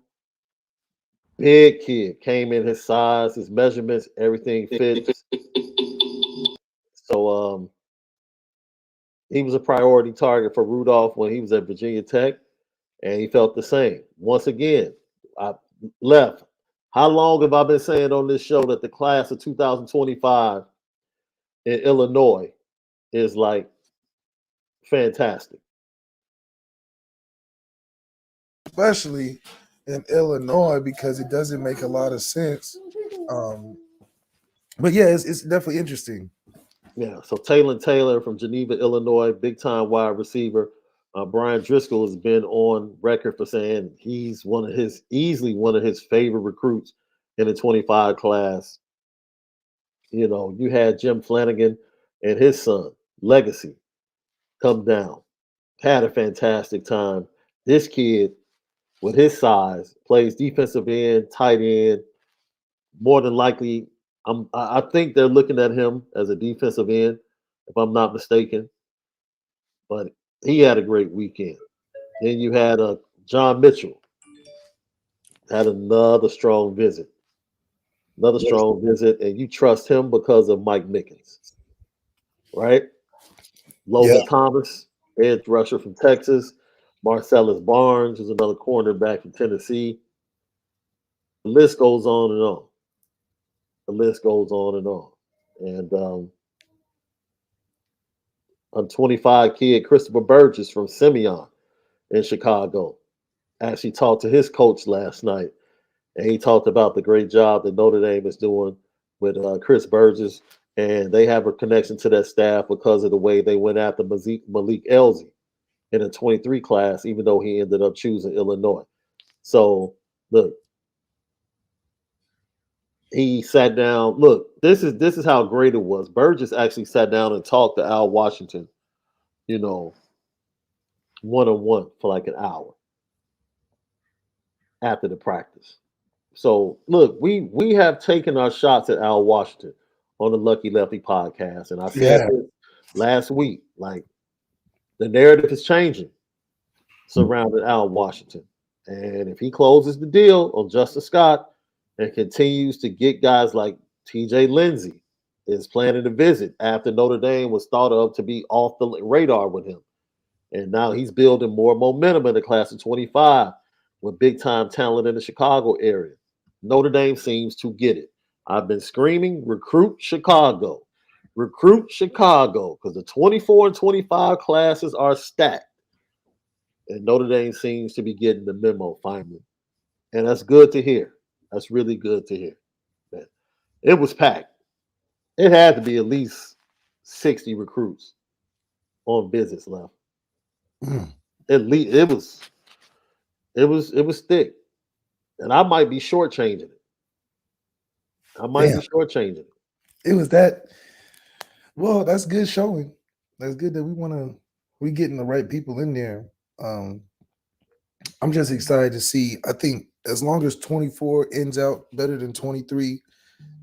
big kid, came in his size, his measurements, everything fits. So he was a priority target for Rudolph when he was at Virginia Tech, and he felt the same. Once again, I left. How long have I been saying on this show that the class of 2025 in Illinois is like fantastic? Especially in Illinois because it doesn't make a lot of sense. But yeah, it's definitely interesting. Yeah. So Taylor from Geneva, Illinois, big time wide receiver. Brian Driscoll has been on record for saying he's easily one of his favorite recruits in the 25 class. You had Jim Flanagan and his son, Legacy, come down. Had a fantastic time. This kid, with his size, plays defensive end, tight end. More than likely, I think they're looking at him as a defensive end, if I'm not mistaken. But he had a great weekend. Then you had John Mitchell had another strong visit, and you trust him because of Mike Mickens, right? Yeah. Logan Thomas, edge rusher from Texas. Marcellus Barnes is another cornerback from Tennessee. The list goes on and on. The list goes on and on. And a 25 kid, Christopher Burgess from Simeon in Chicago, actually talked to his coach last night. And he talked about the great job that Notre Dame is doing with Chris Burgess. And they have a connection to that staff because of the way they went after Malik Elzy in a 23 class, even though he ended up choosing Illinois. So, look, he sat down. Look, this is how great it was. Burgess actually sat down and talked to Al Washington, one on one for like an hour after the practice. So look, we have taken our shots at Al Washington on the Lucky Lefty podcast, and I said Yeah. this last week. Like the narrative is changing surrounding Al Washington, and if he closes the deal on Justin Scott and continues to get guys like T.J. Lindsey is planning to visit after Notre Dame was thought of to be off the radar with him, and now he's building more momentum in the class of 25 with big time talent in the Chicago area. Notre Dame seems to get it. I've been screaming, recruit Chicago, because the 24 and 25 classes are stacked. And Notre Dame seems to be getting the memo finally. And that's good to hear. That's really good to hear. Man, it was packed. It had to be at least 60 recruits on visits left. At least it was thick. And I might be shortchanging it. I might Damn. be shortchanging it. It was that. Well, that's good showing. That's good that we getting the right people in there. I'm just excited to see. I think as long as 24 ends out better than 23,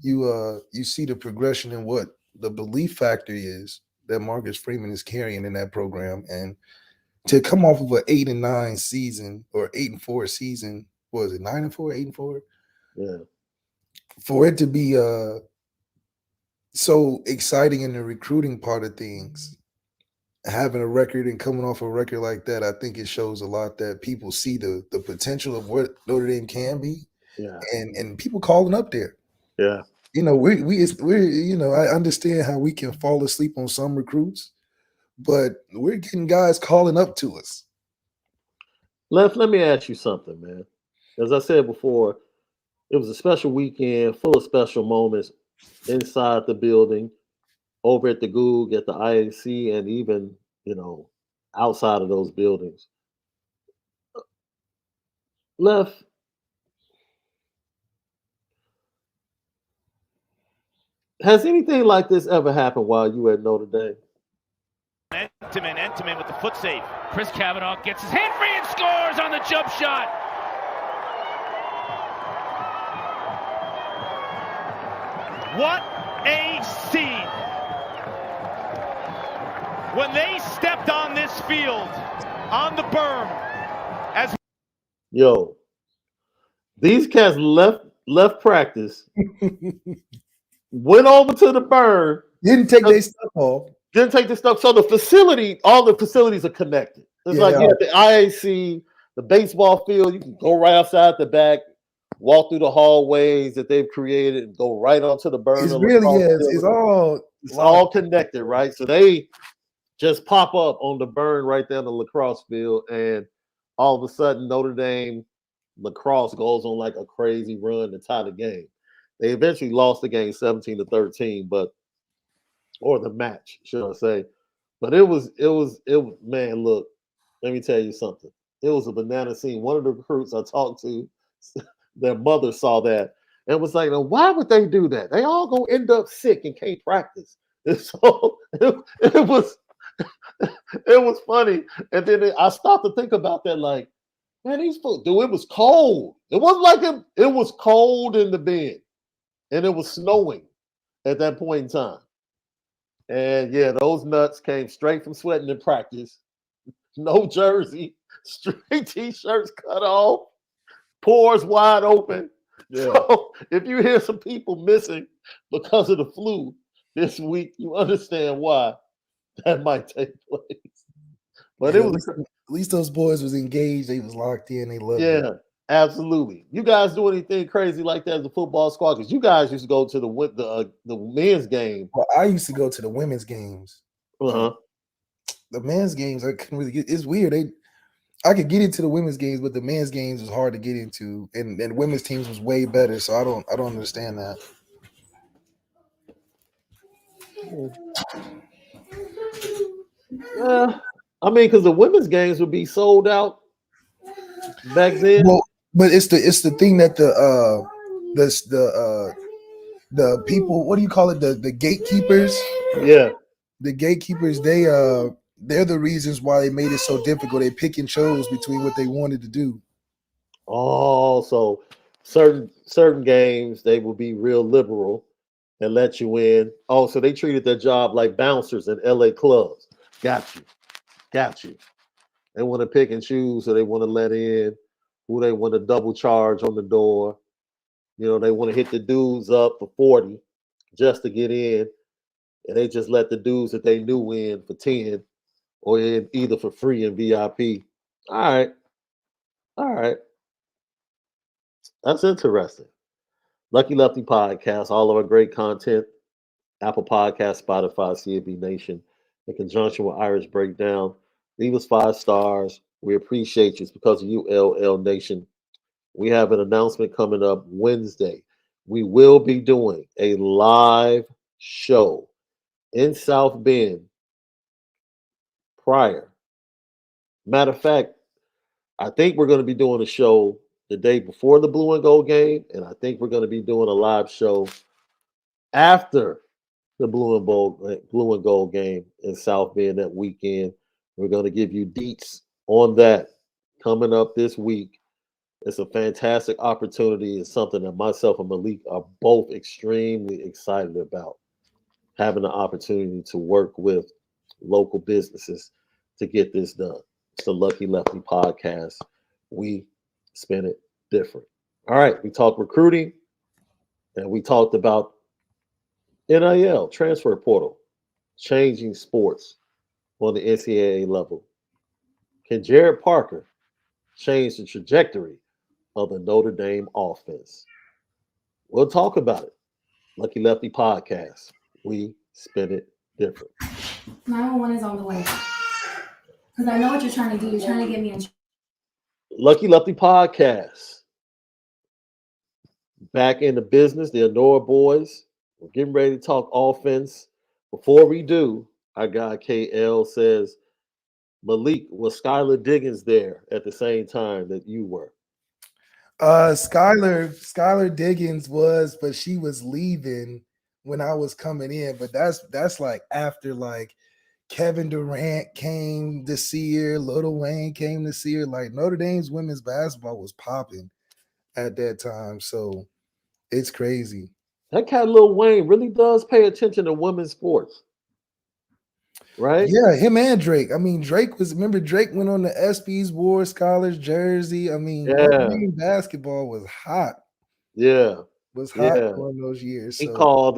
you see the progression in what the belief factor is that Marcus Freeman is carrying in that program. And to come off of an 8-9 season or 8-4 season, what was it, 9-4, 8-4? Yeah. For it to be so exciting in the recruiting part of things, having a record and coming off a record like that, I think it shows a lot that people see the potential of what Notre Dame can be, Yeah. and people calling up there. Yeah. We're I understand how we can fall asleep on some recruits, but we're getting guys calling up to us. Let me ask you something, man. As I said before, it was a special weekend full of special moments inside the building, over at the Goog, at the IAC, and even, outside of those buildings. Left. Has anything like this ever happened while you at Notre Dame? Entenmann with the foot save. Chris Kavanaugh gets his hand free and scores on the jump shot. What a scene. When they stepped on this field, on the berm, as Yo, these cats left practice, went over to the burn, Didn't take their stuff off. didn't take the stuff. So the facility, all the facilities are connected. It's like you have the IAC, the baseball field. You can go right outside the back, walk through the hallways that they've created, and go right onto the burn. It's really it's all connected, right? So they just pop up on the burn right there on the lacrosse field, and all of a sudden Notre Dame lacrosse goes on like a crazy run to tie the game. They eventually lost the game 17-13, or the match, should I say. But it was man, look, let me tell you something. It was a banana scene. One of the recruits I talked to, their mother saw that and was like, why would they do that? They all gonna end up sick and can't practice. And so it was funny. And then I stopped to think about that, like, man, these folks, dude, it was cold. It wasn't like it was cold in the bend, and it was snowing at that point in time. And yeah, those nuts came straight from sweating in practice. No jersey, straight t-shirts cut off, pores wide open. Yeah. So if you hear some people missing because of the flu this week, you understand why that might take place. But it was at least those boys was engaged. They was locked in. They loved it. it. Absolutely. You guys do anything crazy like that as a football squad? Because you guys used to go to the men's game. Well, I used to go to the women's games. Uh-huh. The men's games, I couldn't really get. It's weird. I could get into the women's games, but the men's games was hard to get into, and women's teams was way better. So I don't understand that. I mean, because the women's games would be sold out back then. Well, but it's the thing that the people, what do you call it? The gatekeepers. Yeah. The gatekeepers, they're the reasons why they made it so difficult. They pick and chose between what they wanted to do. Oh, so certain games they will be real liberal and let you in. Oh, so they treated their job like bouncers in LA clubs. Got you. They want to pick and choose, so they want to let in who they want to double charge on the door. You know, they want to hit the dudes up for 40 just to get in, and they just let the dudes that they knew in for 10 or either for free in VIP. All right. That's interesting. Lucky Lefty Podcast, all of our great content, Apple Podcast, Spotify, CAB Nation, in conjunction with Irish Breakdown. Leave us 5 stars. We appreciate you. It's because of you, LL Nation. We have an announcement coming up Wednesday. We will be doing a live show in South Bend prior. Matter of fact, I think we're going to be doing a show the day before the Blue and Gold game, and I think we're going to be doing a live show after the Blue and Gold game in South Bend that weekend. We're going to give you deets on that coming up this week. It's a fantastic opportunity. It's something that myself and Malik are both extremely excited about, having the opportunity to work with local businesses to get this done. It's the Lucky Lefty Podcast. We spin it different. All right, we talked recruiting, and we talked about NIL, transfer portal, changing sports on the NCAA level. Can Gerard Parker change the trajectory of the Notre Dame offense? We'll talk about it. Lucky Lefty Podcast. We spin it different. 911 is on the way. Because I know what you're trying to do. You're trying to get me in. Lucky Lefty Podcast. Back in the business, the Onora boys. We're getting ready to talk offense. Before we do, our guy KL says, Malik, was Skylar Diggins there at the same time that you were? Skylar Diggins was, but she was leaving when I was coming in. But that's like after like Kevin Durant came to see her, Lil Wayne came to see her. Like Notre Dame's women's basketball was popping at that time. So it's crazy. That cat Lil Wayne really does pay attention to women's sports. Right? Yeah, him and Drake. I mean, Drake went on the ESPYs, wore Scholars jersey. I mean, Notre Dame basketball was hot. Yeah. Was hot during those years. He called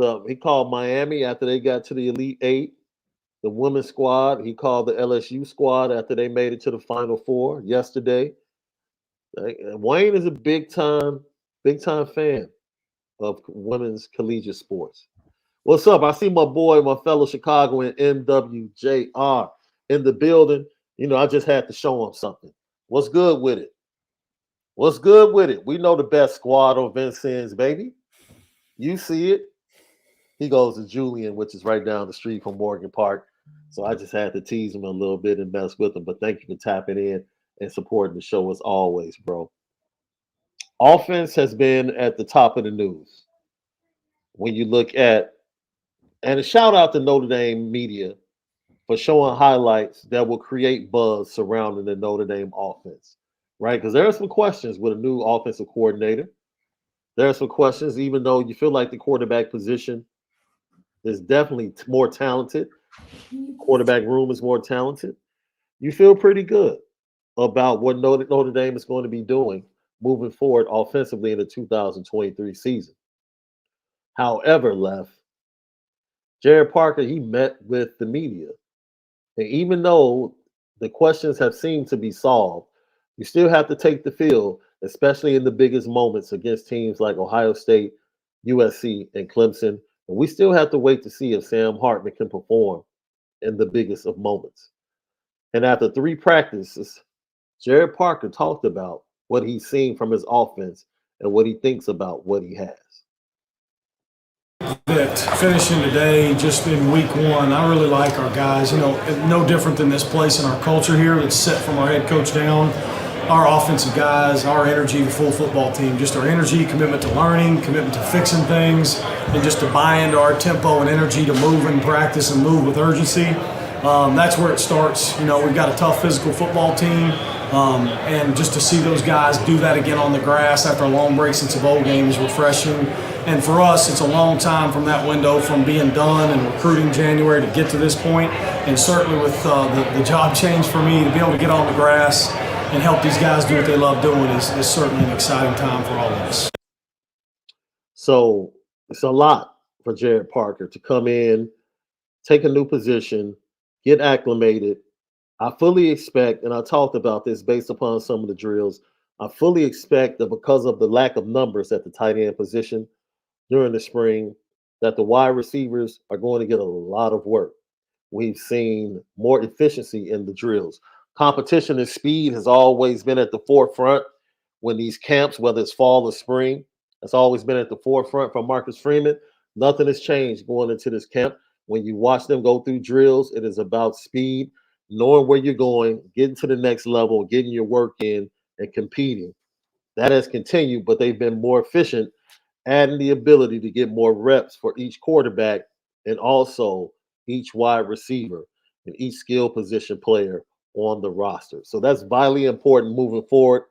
Miami after they got to the Elite Eight, the women's squad. He called the LSU squad after they made it to the Final Four yesterday. Wayne is a big time fan of women's collegiate sports. What's up? I see my boy, my fellow Chicagoan MWJR in the building. You know, I just had to show him something. What's good with it? What's good with it? We know the best squad on Vincennes, baby. You see it. He goes to Julian, which is right down the street from Morgan Park. So I just had to tease him a little bit and mess with him. But thank you for tapping in and supporting the show as always, bro. Offense has been at the top of the news. When you look at, and a shout out to Notre Dame media for showing highlights that will create buzz surrounding the Notre Dame offense, right? Because there are some questions with a new offensive coordinator. There are some questions, even though you feel like the quarterback position is definitely more talented. Quarterback room is more talented. You feel pretty good about what Notre Dame is going to be doing moving forward offensively in the 2023 season. However, Gerard Parker, he met with the media. And even though the questions have seemed to be solved, you still have to take the field, especially in the biggest moments against teams like Ohio State, USC, and Clemson. And we still have to wait to see if Sam Hartman can perform in the biggest of moments. And after 3 practices, Gerard Parker talked about what he's seen from his offense and what he thinks about what he has. That finishing today, just in week 1, I really like our guys. You know, no different than this place in our culture here. It's set from our head coach down. Our offensive guys, our energy, the full football team, just our energy, commitment to learning, commitment to fixing things, and just to buy into our tempo and energy to move in practice and move with urgency. That's where it starts. You know, we've got a tough physical football team, and just to see those guys do that again on the grass after a long break since the bowl game is refreshing. And for us, it's a long time from that window from being done and recruiting January to get to this point. And certainly with the job change for me, to be able to get on the grass and help these guys do what they love doing is certainly an exciting time for all of us. So it's a lot for Gerard Parker to come in, take a new position, get acclimated. I fully expect, and I talked about this based upon some of the drills, I fully expect that because of the lack of numbers at the tight end position during the spring, that the wide receivers are going to get a lot of work. We've seen more efficiency in the drills. Competition and speed has always been at the forefront when these camps, whether it's fall or spring, that's always been at the forefront from Marcus Freeman. Nothing has changed going into this camp. When you watch them go through drills, it is about speed, knowing where you're going, getting to the next level, getting your work in, and competing. That has continued, but they've been more efficient, adding the ability to get more reps for each quarterback and also each wide receiver and each skill position player on the roster. So that's vitally important moving forward.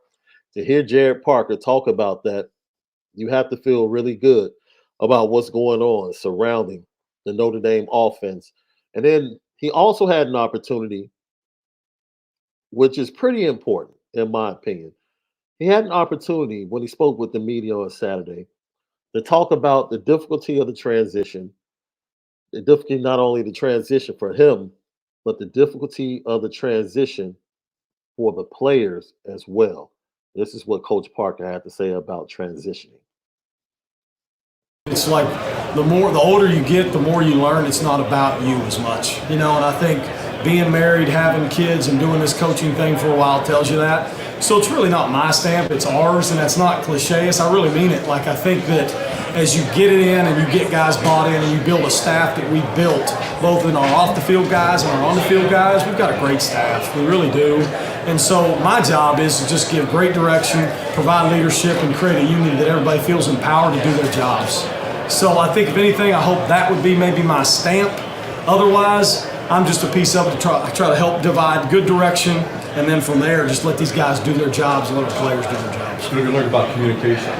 To hear Gerard Parker talk about that, you have to feel really good about what's going on surrounding the Notre Dame offense. And then he also had an opportunity, which is pretty important in my opinion. He had an opportunity when he spoke with the media on Saturday to talk about the difficulty of the transition, the difficulty not only the transition for him, but the difficulty of the transition for the players as well. This is what Coach Parker had to say about transitioning. It's like the older you get, the more you learn it's not about you as much. You know, and I think being married, having kids, and doing this coaching thing for a while tells you that. So it's really not my stamp, it's ours, and that's not cliche. I really mean it. Like, I think that as you get it in and you get guys bought in and you build a staff that we built, both in our off-the-field guys and our on-the-field guys, we've got a great staff. We really do. And so my job is to just give great direction, provide leadership, and create a unity that everybody feels empowered to do their jobs. So I think if anything, I hope that would be maybe my stamp. Otherwise, I'm just a piece of it to try to help divide good direction, and then from there, just let these guys do their jobs and let the players do their jobs. What have you learned about communication?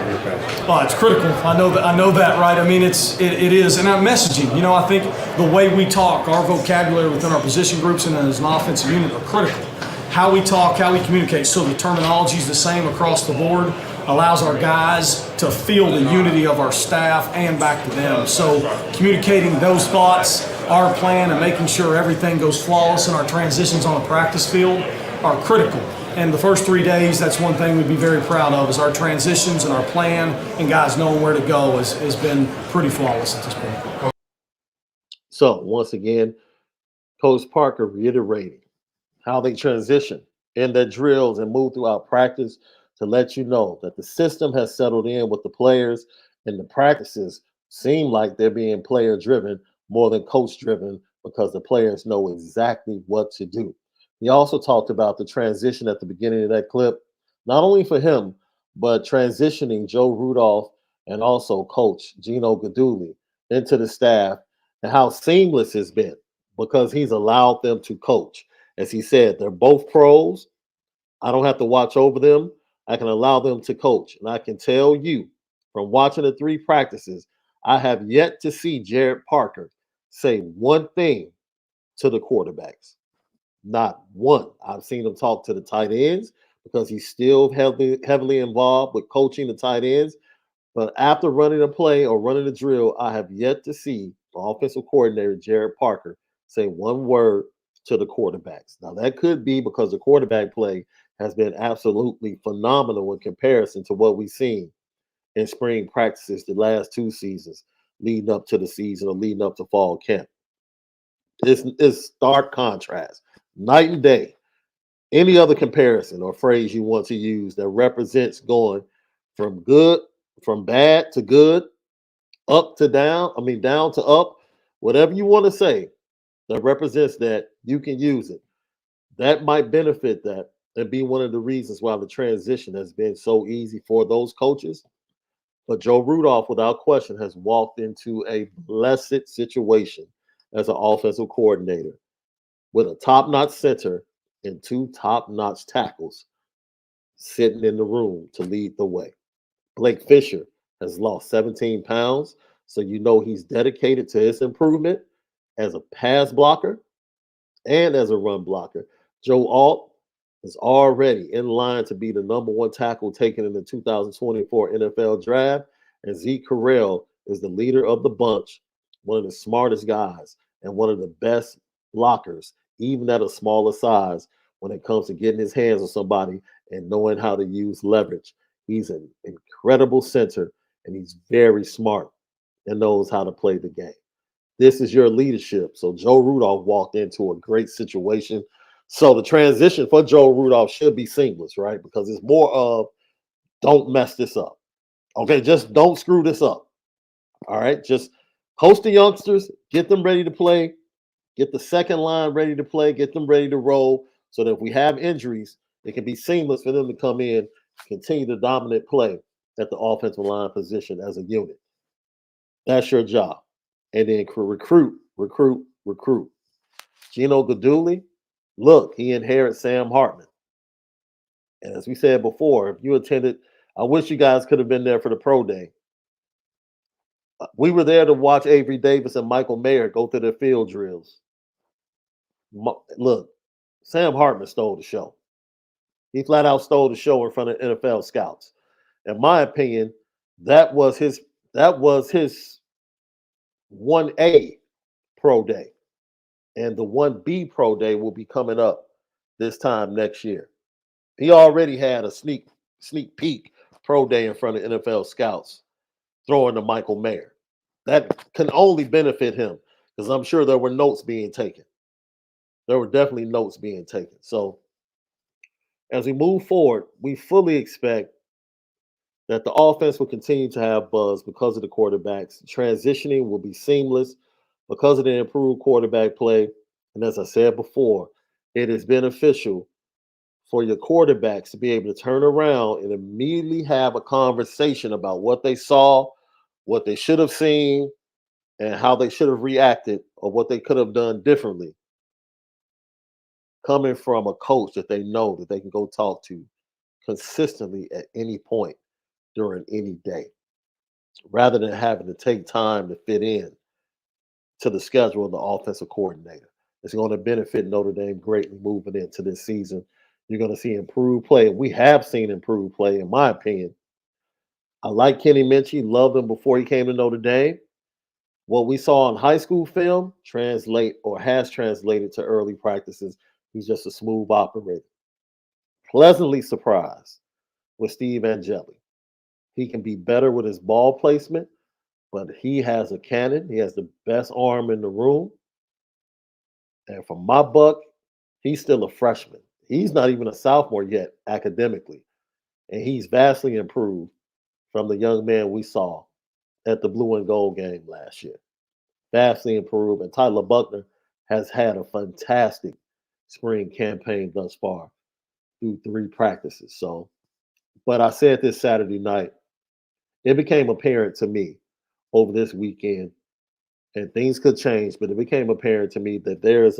Oh, it's critical. I know that, right? I mean, it is, and our messaging. You know, I think the way we talk, our vocabulary within our position groups and as an offensive unit are critical. How we talk, how we communicate, so the terminology is the same across the board, allows our guys to feel the unity of our staff and back to them. So communicating those thoughts, our plan, and making sure everything goes flawless in our transitions on the practice field are critical. And the first 3 days, that's one thing we'd be very proud of, is our transitions and our plan and guys knowing where to go has been pretty flawless at this point. So once again, Coach Parker reiterating how they transition in their drills and move throughout practice to let you know that the system has settled in with the players, and the practices seem like they're being player driven more than coach driven because the players know exactly what to do. He also talked about the transition at the beginning of that clip, not only for him, but transitioning Joe Rudolph and also Coach Gino Guidugli into the staff, and how seamless it's been because he's allowed them to coach. As he said, they're both pros. I don't have to watch over them. I can allow them to coach. And I can tell you from watching the 3 practices, I have yet to see Gerard Parker say one thing to the quarterbacks. Not one. I've seen him talk to the tight ends because he's still heavily involved with coaching the tight ends. But after running a play or running a drill, I have yet to see the offensive coordinator, Gerard Parker, say one word to the quarterbacks. Now, that could be because the quarterback play has been absolutely phenomenal in comparison to what we've seen in spring practices the last 2 seasons leading up to the season or leading up to fall camp. It's stark contrast, night and day. Any other comparison or phrase you want to use that represents going from bad to good, up to down, down to up, whatever you want to say that represents that, you can use it. That might benefit that and be one of the reasons why the transition has been so easy for those coaches. But Joe Rudolph, without question, has walked into a blessed situation as an offensive coordinator with a top-notch center and 2 top-notch tackles sitting in the room to lead the way. Blake Fisher has lost 17 pounds, so you know he's dedicated to his improvement as a pass blocker and as a run blocker. Joe Alt is already in line to be the #1 tackle taken in the 2024 NFL Draft, and Zeke Correll is the leader of the bunch, one of the smartest guys and one of the best blockers, even at a smaller size, when it comes to getting his hands on somebody and knowing how to use leverage. He's an incredible center, and he's very smart and knows how to play the game. This is your leadership. So Joe Rudolph walked into a great situation. So the transition for Joe Rudolph should be seamless, right? Because it's more of, don't mess this up. Okay, just don't screw this up. All right, just host the youngsters, get them ready to play, get the second line ready to play, get them ready to roll, so that if we have injuries, it can be seamless for them to come in, continue to dominate play at the offensive line position as a unit. That's your job. And then recruit. Gino Guidugli, look, he inherits Sam Hartman. And as we said before, if you attended, I wish you guys could have been there for the pro day. We were there to watch Avery Davis and Michael Mayer go through their field drills. Look, Sam Hartman stole the show. He flat out stole the show in front of NFL scouts. In my opinion, that was his 1A pro day. And the 1B pro day will be coming up this time next year. He already had a sneak peek pro day in front of NFL scouts throwing to Michael Mayer. That can only benefit him because I'm sure there were notes being taken. There were definitely notes being taken. So as we move forward, we fully expect that the offense will continue to have buzz because of the quarterbacks. Transitioning will be seamless because of the improved quarterback play. And as I said before, it is beneficial for your quarterbacks to be able to turn around and immediately have a conversation about what they saw, what they should have seen, and how they should have reacted or what they could have done differently, coming from a coach that they know that they can go talk to consistently at any point during any day, rather than having to take time to fit in to the schedule of the offensive coordinator. It's going to benefit Notre Dame greatly moving into this season. You're going to see improved play. We have seen improved play, in my opinion. I like Kenny Minchie, loved him before he came to Notre Dame. What we saw on high school film has translated to early practices. He's just a smooth operator. Pleasantly surprised with Steve Angeli. He can be better with his ball placement, but he has a cannon. He has the best arm in the room. And for my buck, he's still a freshman. He's not even a sophomore yet academically. And he's vastly improved from the young man we saw at the blue and gold game last year. Vastly improved. And Tyler Buckner has had a fantastic spring campaign thus far through 3 practices. So, but I said this Saturday night, it became apparent to me over this weekend, and things could change, but it became apparent to me that there's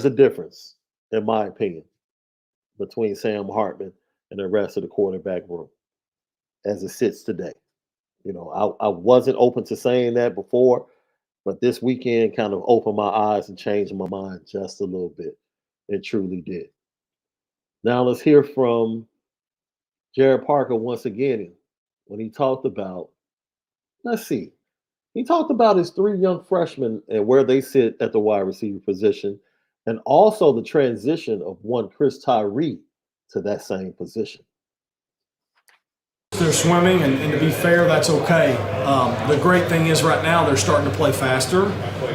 a difference, in my opinion, between Sam Hartman and the rest of the quarterback room as it sits today. You know, I wasn't open to saying that before, but this weekend kind of opened my eyes and changed my mind just a little bit. It truly did. Now let's hear from Gerard Parker once again when he talked about, he talked about his 3 young freshmen and where they sit at the wide receiver position, and also the transition of one Chris Tyree to that same position. They're swimming, and to be fair, that's okay. The great thing is right now they're starting to play faster,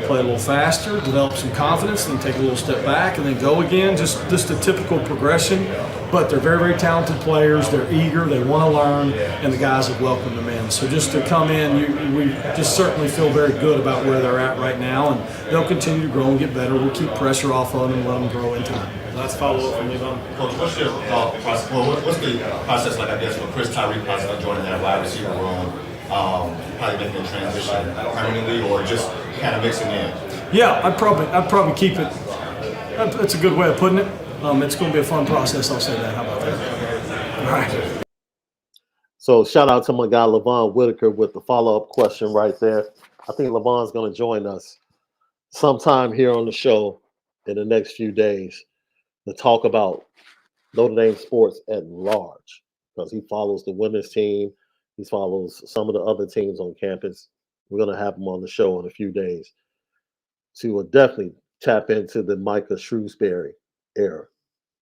play a little faster, develop some confidence, then take a little step back, and then go again. Just a typical progression. But they're very, very talented players. They're eager. They want to learn, and the guys have welcomed them in. So just to come in, we just certainly feel very good about where they're at right now, and they'll continue to grow and get better. We'll keep pressure off of them and let them grow in time. Let's follow up from you. Coach, what's your thought process? Well, what's the process like, I guess, for Chris Tyree possibly joining that wide receiver room, probably making a transition permanently, or just kind of mixing in? Yeah, I'd probably keep it. That's a good way of putting it. It's going to be a fun process. I'll say that. How about that? All right. So shout out to my guy Levon Whitaker with the follow-up question right there. I think Levon's going to join us sometime here on the show in the next few days to talk about Notre Dame sports at large, because he follows the women's team. He follows some of the other teams on campus. We're going to have him on the show in a few days to definitely tap into the Micah Shrewsbury era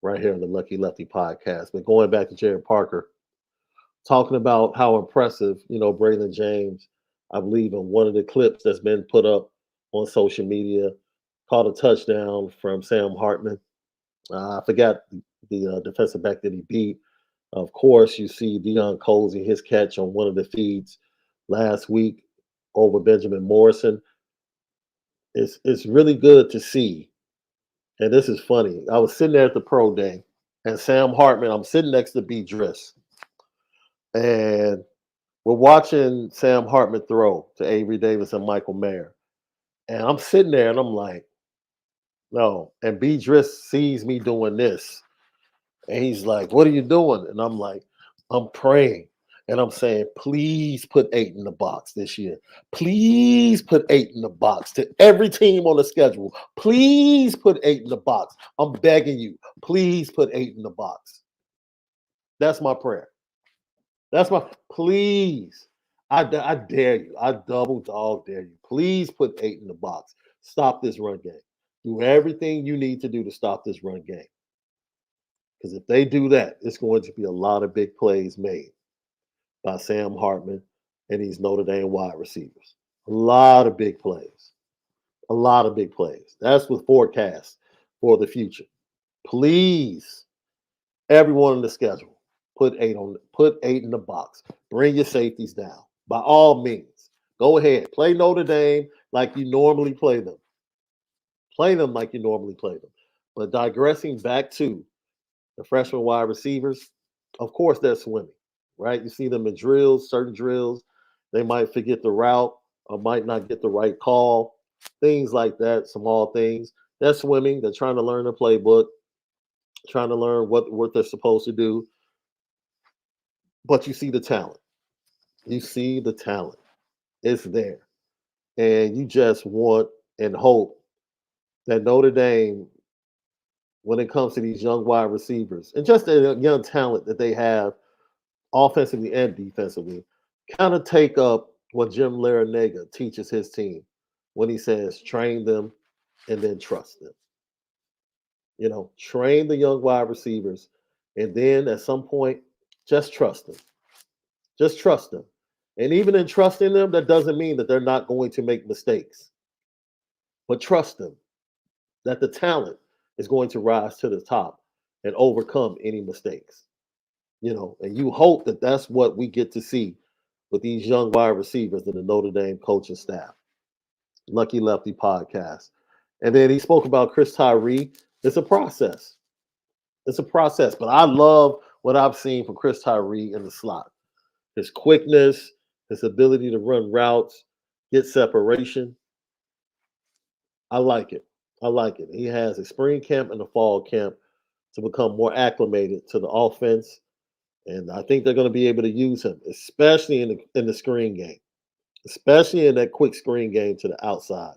right here on the Lucky Lefty podcast. But going back to Gerard Parker, talking about how impressive, Braylon James, I believe in one of the clips that's been put up on social media, caught a touchdown from Sam Hartman. I forgot the defensive back that he beat. Of course, you see Deion Colsey, his catch on one of the feeds last week over Benjamin Morrison. It's really good to see. And this is funny. I was sitting there at the pro day, and Sam Hartman, I'm sitting next to B. Driss. And we're watching Sam Hartman throw to Avery Davis and Michael Mayer. And I'm sitting there, and I'm like, no. And B. Driss sees me doing this. And he's like, what are you doing? And I'm like, I'm praying. And I'm saying, please put 8 in the box this year. Please put 8 in the box to every team on the schedule. Please put 8 in the box. I'm begging you. Please put 8 in the box. That's my prayer. Please. I dare you. I double dog dare you. Please put 8 in the box. Stop this run game. Do everything you need to do to stop this run game. Because if they do that, it's going to be a lot of big plays made by Sam Hartman and these Notre Dame wide receivers. A lot of big plays. A lot of big plays. That's the forecast for the future. Please, everyone in the schedule, put 8 in the box. Bring your safeties down. By all means, go ahead. Play Notre Dame like you normally play them. Play them like you normally play them. But digressing back to the freshman wide receivers, of course they're swimming, right? You see them in drills, certain drills. They might forget the route or might not get the right call, things like that, small things. They're swimming. They're trying to learn the playbook, trying to learn what they're supposed to do. But you see the talent. You see the talent. It's there. And you just want and hope that Notre Dame, when it comes to these young wide receivers and just the young talent that they have offensively and defensively, kind of take up what Jim Larinaga teaches his team when he says train them and then trust them. You know, train the young wide receivers and then at some point, just trust them. Just trust them. And even in trusting them, that doesn't mean that they're not going to make mistakes. But trust them that the talent is going to rise to the top and overcome any mistakes. You know, and you hope that that's what we get to see with these young wide receivers in the Notre Dame coaching staff. Lucky Lefty podcast. And then he spoke about Chris Tyree. It's a process. It's a process. But I love what I've seen from Chris Tyree in the slot. His quickness, his ability to run routes, get separation. I like it. I like it. He has a spring camp and a fall camp to become more acclimated to the offense. And I think they're going to be able to use him, especially in the screen game, especially in that quick screen game to the outside.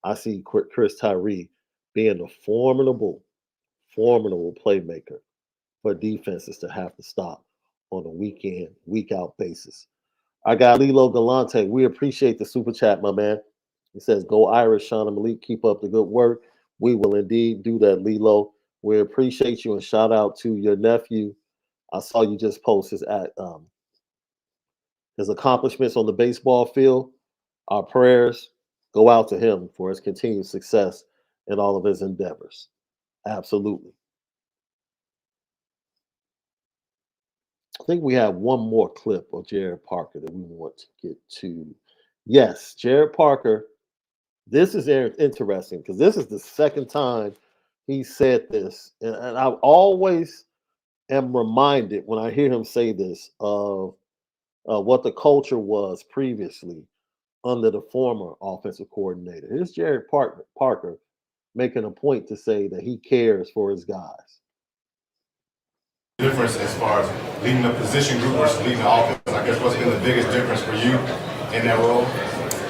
I see Chris Tyree being a formidable playmaker for defenses to have to stop on a week in, week out basis. I got Lilo Galante. We appreciate the super chat, my man. He says, "Go Irish, Shaun and Malik. Keep up the good work." We will indeed do that, Lilo. We appreciate you and shout out to your nephew. I saw you just post his accomplishments on the baseball field. Our prayers go out to him for his continued success in all of his endeavors. Absolutely. I think we have one more clip of Gerard Parker that we want to get to. Yes, Gerard Parker. This is interesting because this is the second time he said this. And I always am reminded when I hear him say this of what the culture was previously under the former offensive coordinator. Here's Gerard Parker making a point to say that he cares for his guys. Difference as far as leading the position group versus leading the offense, I guess what's been the biggest difference for you in that role?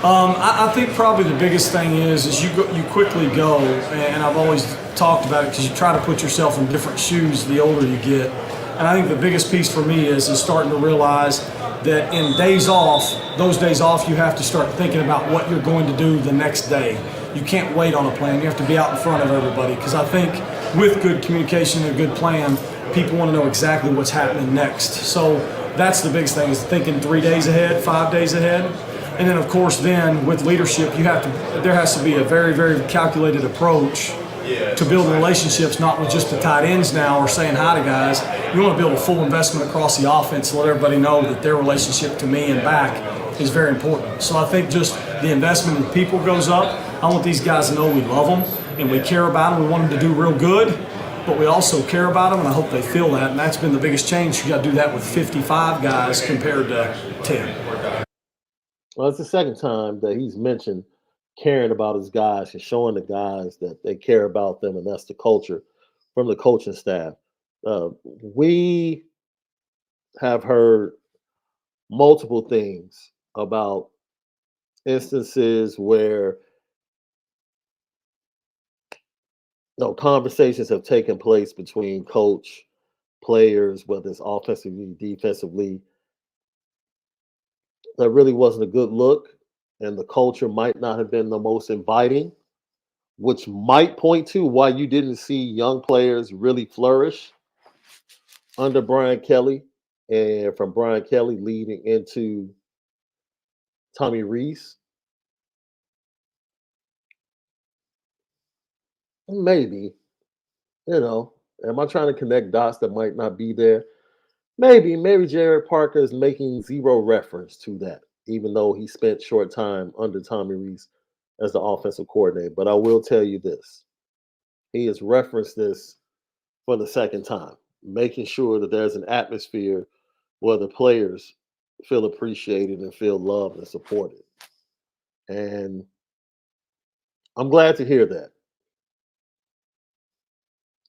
I think probably the biggest thing is you quickly go, and I've always talked about it because you try to put yourself in different shoes the older you get. And I think the biggest piece for me is starting to realize that in days off, those days off, you have to start thinking about what you're going to do the next day. You can't wait on a plan. You have to be out in front of everybody because I think with good communication and a good plan, people want to know exactly what's happening next. So that's the biggest thing is thinking 3 days ahead, 5 days ahead. And then, of course, then with leadership, there has to be a very, very calculated approach to build relationships, not with just the tight ends now or saying hi to guys. You want to build a full investment across the offense to let everybody know that their relationship to me and back is very important. So I think just the investment in people goes up. I want these guys to know we love them and we care about them. We want them to do real good, but we also care about them, and I hope they feel that. And that's been the biggest change. You got to do that with 55 guys compared to 10. Well, it's the second time that he's mentioned caring about his guys and showing the guys that they care about them, and that's the culture from the coaching staff. We have heard multiple things about instances where conversations have taken place between coach, players, whether it's offensively, defensively. That really wasn't a good look, and the culture might not have been the most inviting, which might point to why you didn't see young players really flourish under Brian Kelly, and from Brian Kelly leading into Tommy Rees. Maybe, am I trying to connect dots that might not be there? Maybe Gerard Parker is making zero reference to that, even though he spent short time under Tommy Rees as the offensive coordinator. But I will tell you this. he has referenced this for the second time, making sure that there's an atmosphere where the players feel appreciated and feel loved and supported. And I'm glad to hear that.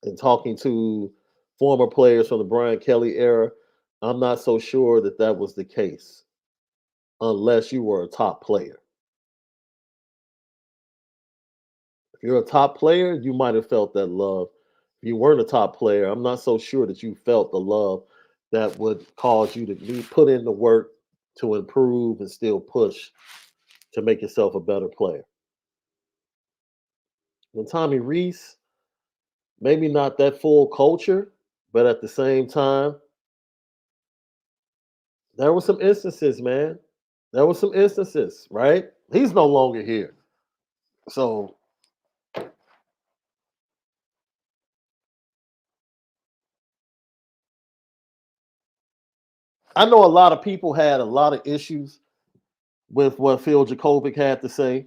And talking to former players from the Brian Kelly era, I'm not so sure that that was the case unless you were a top player. If you're a top player, you might have felt that love. If you weren't a top player, I'm not so sure that you felt the love that would cause you to put in the work to improve and still push to make yourself a better player. When Tommy Reese, maybe not that full culture, but at the same time, there were some instances, man. There were some instances, right? He's no longer here. So I know a lot of people had a lot of issues with what Phil Jacobic had to say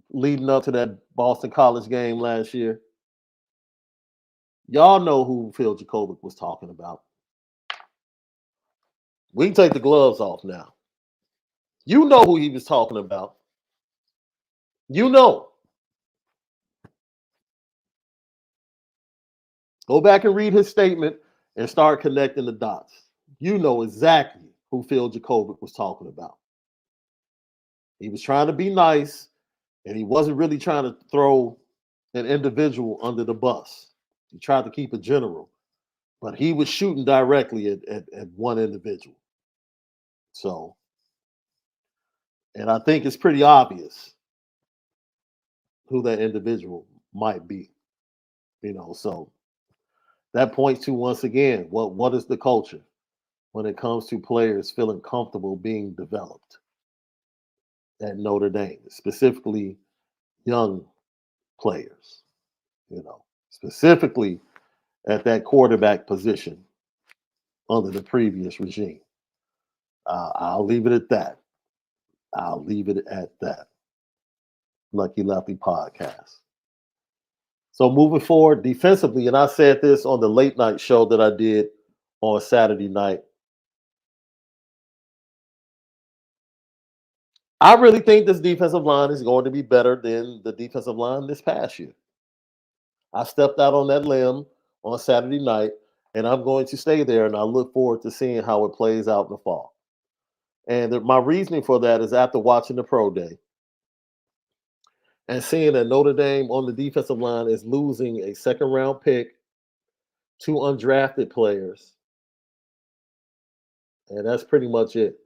leading up to that Boston College game last year. Y'all know who Phil Jacobic was talking about. We can take the gloves off now. You know who he was talking about. You know. Go back and read his statement and start connecting the dots. You know exactly who Phil Jacobic was talking about. He was trying to be nice, and he wasn't really trying to throw an individual under the bus. He tried to keep it general, but he was shooting directly at one individual. So, and I think it's pretty obvious who that individual might be. So that points to, once again, what is the culture when it comes to players feeling comfortable being developed at Notre Dame, specifically young players, specifically at that quarterback position under the previous regime. I'll leave it at that. I'll leave it at that. Lucky Lefty podcast. So moving forward defensively, and I said this on the late night show that I did on Saturday night, I really think this defensive line is going to be better than the defensive line this past year. I stepped out on that limb on Saturday night, and I'm going to stay there, and I look forward to seeing how it plays out in the fall. And my reasoning for that is after watching the pro day and seeing that Notre Dame on the defensive line is losing a second-round pick, 2 undrafted players, and that's pretty much it.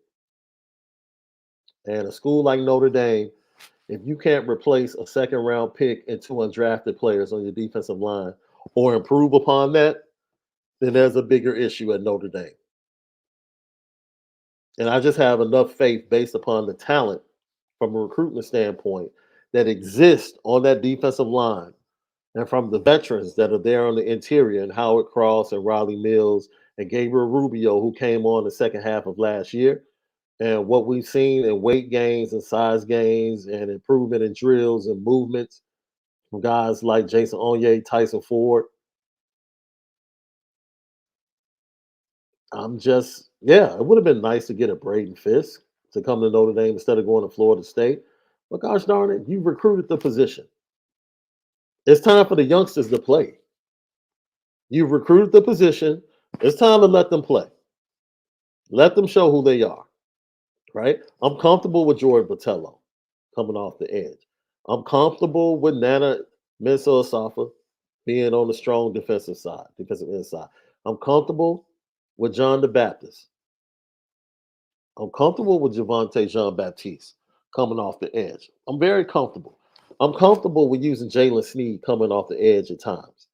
And a school like Notre Dame, if you can't replace a second-round pick and 2 undrafted players on your defensive line or improve upon that, then there's a bigger issue at Notre Dame. And I just have enough faith based upon the talent from a recruitment standpoint that exists on that defensive line and from the veterans that are there on the interior, and Howard Cross and Riley Mills and Gabriel Rubio, who came on the second half of last year, and what we've seen in weight gains and size gains and improvement in drills and movements from guys like Jason Onye, Tyson Ford. It would have been nice to get a Braden Fisk to come to Notre Dame instead of going to Florida State. But gosh darn it, you recruited the position. It's time for the youngsters to play. You've recruited the position. It's time to let them play. Let them show who they are, right? I'm comfortable with Jordan Botello coming off the edge. I'm comfortable with Nana Mensah-Safa being on the strong defensive inside. I'm comfortable with John the Baptist. I'm comfortable with Javonte Jean-Baptiste coming off the edge. I'm very comfortable. I'm comfortable with using Jalen Sneed coming off the edge at times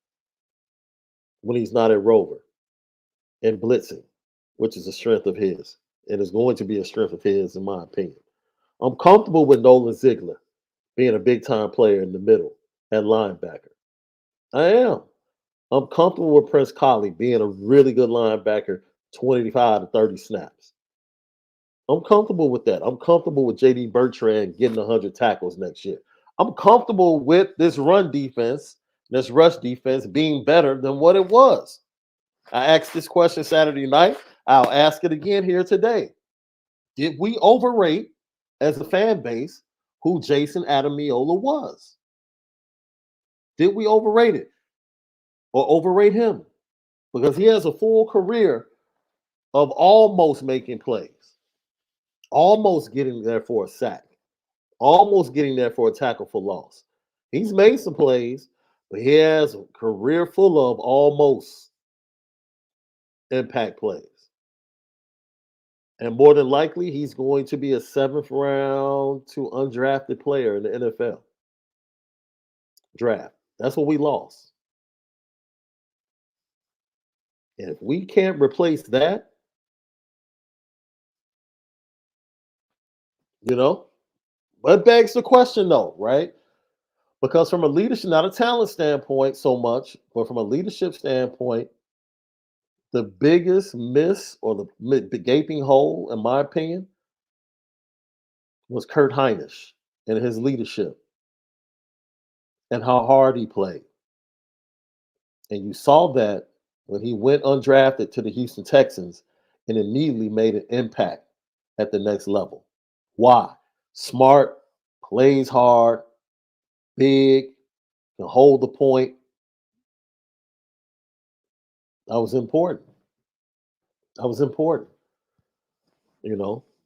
when he's not at Rover and blitzing, which is a strength of his and is going to be a strength of his, in my opinion. I'm comfortable with Nolan Ziegler being a big-time player in the middle at linebacker. I am. I'm comfortable with Prince Colley being a really good linebacker, 25 to 30 snaps. I'm comfortable with that. I'm comfortable with J.D. Bertrand getting 100 tackles next year. I'm comfortable with this run defense this rush defense being better than what it was. I asked this question Saturday night. I'll ask it again here today. Did we overrate, as a fan base, who Jason Adamiola was? Did we overrate it or overrate him? Because he has a full career of almost making plays, almost getting there for a sack, almost getting there for a tackle for loss. He's made some plays, but he has a career full of almost impact plays. And more than likely, he's going to be a 7th round to undrafted player in the NFL draft. That's what we lost. And if we can't replace that, that begs the question, though, right? Because from a leadership, not a talent standpoint so much, but from a leadership standpoint, the biggest miss or the gaping hole, in my opinion, was Kurt Hinish and his leadership and how hard he played. And you saw that when he went undrafted to the Houston Texans and immediately made an impact at the next level. Why? Smart, plays hard, big, can hold the point. That was important.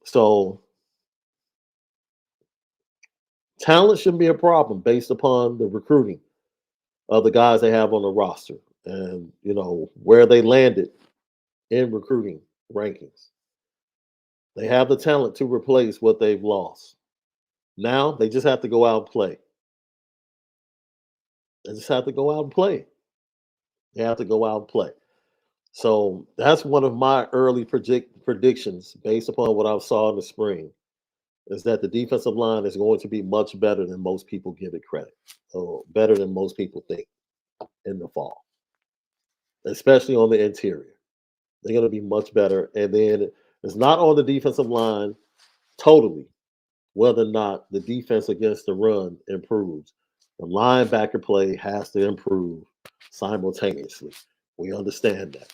So talent shouldn't be a problem based upon the recruiting of the guys they have on the roster and, where they landed in recruiting rankings. They have the talent to replace what they've lost. Now they just have to go out and play. They just have to go out and play. They have to go out and play. So that's one of my early predictions based upon what I saw in the spring, is that the defensive line is going to be much better than most people give it credit, or better than most people think in the fall, especially on the interior. They're going to be much better. And then it's not on the defensive line totally whether or not the defense against the run improves. The linebacker play has to improve simultaneously. We understand that.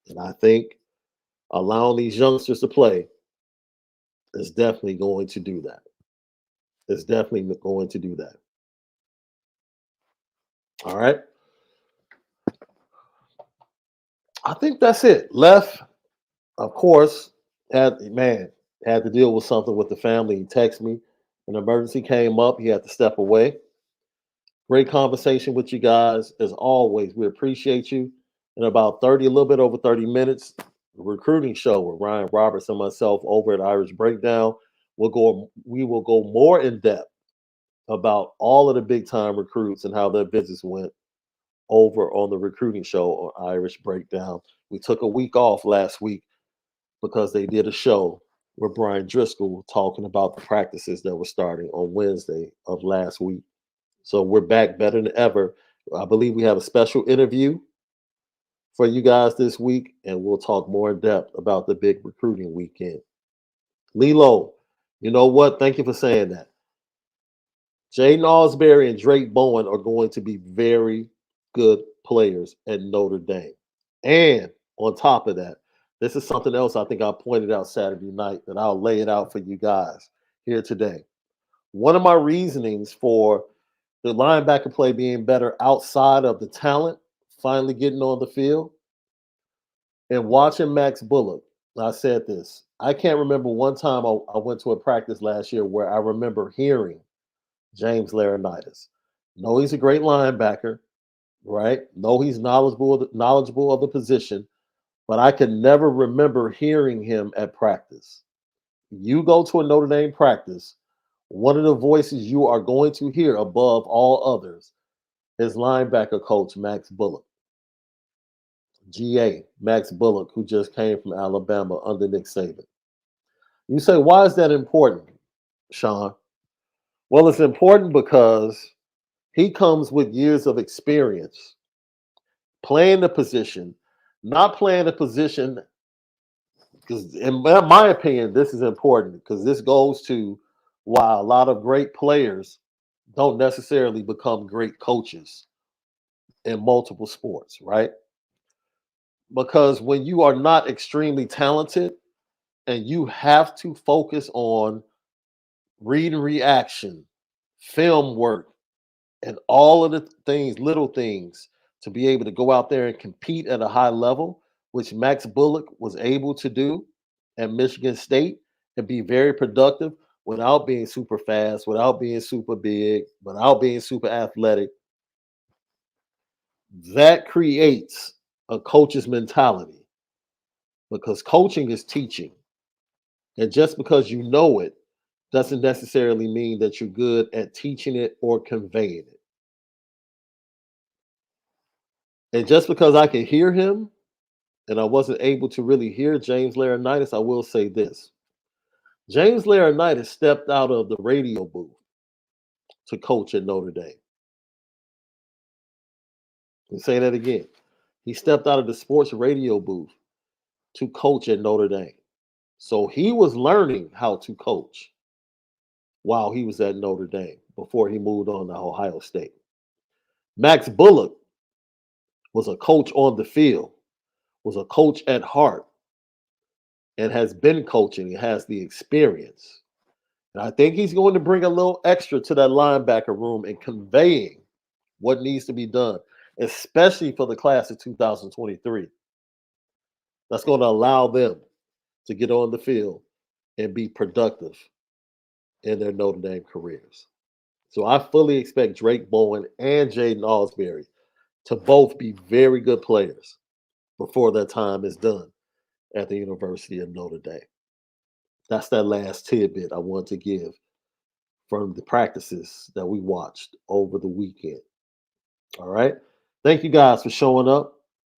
And I think allowing these youngsters to play is definitely going to do that. All right. I think that's it. Left, of course, had to deal with something with the family. He texted me. An emergency came up. He had to step away. Great conversation with you guys. As always, we appreciate you. In about a little bit over 30 minutes, the recruiting show with Ryan Roberts and myself over at Irish Breakdown. We will go more in depth about all of the big time recruits and how their visits went over on the recruiting show on Irish Breakdown. We took a week off last week because they did a show with Brian Driscoll talking about the practices that were starting on Wednesday of last week. So we're back better than ever. I believe we have a special interview for you guys this week, and we'll talk more in depth about the big recruiting weekend. Lilo, you know what? Thank you for saying that. Jaden Osbury and Drake Bowen are going to be very good players at Notre Dame. And on top of that, this is something else I think I pointed out Saturday night that I'll lay it out for you guys here today. One of my reasonings for the linebacker play being better outside of the talent finally getting on the field and watching Max Bullock. I said this. I can't remember one time I went to a practice last year where I remember hearing James Laurinaitis. No, he's a great linebacker, right? No, he's knowledgeable of the position, but I could never remember hearing him at practice. You go to a Notre Dame practice, one of the voices you are going to hear above all others is linebacker coach Max Bullock. GA, Max Bullock, who just came from Alabama under Nick Saban. You say, why is that important, Shaun? Well, it's important because he comes with years of experience playing the position, not playing the position, because in my opinion, this is important because this goes to why a lot of great players don't necessarily become great coaches in multiple sports, right? Because when you are not extremely talented and you have to focus on read and reaction, film work, and all of the things, little things, to be able to go out there and compete at a high level, which Max Bullock was able to do at Michigan State and be very productive without being super fast, without being super big, without being super athletic. That creates a coach's mentality because coaching is teaching. And just because you know it doesn't necessarily mean that you're good at teaching it or conveying it. And just because I can hear him and I wasn't able to really hear James Laurinaitis, I will say this. James Laurinaitis stepped out of the radio booth to coach at Notre Dame. And say that again. He stepped out of the sports radio booth to coach at Notre Dame. So he was learning how to coach while he was at Notre Dame before he moved on to Ohio State. Max Bullock was a coach on the field, was a coach at heart, and has been coaching and has the experience. And I think he's going to bring a little extra to that linebacker room and conveying what needs to be done, especially for the class of 2023. That's going to allow them to get on the field and be productive in their Notre Dame careers. So I fully expect Drake Bowen and Jaden Osbury to both be very good players before their time is done at the University of Notre Dame. That's that last tidbit I want to give from the practices that we watched over the weekend. All right. Thank you guys for showing up.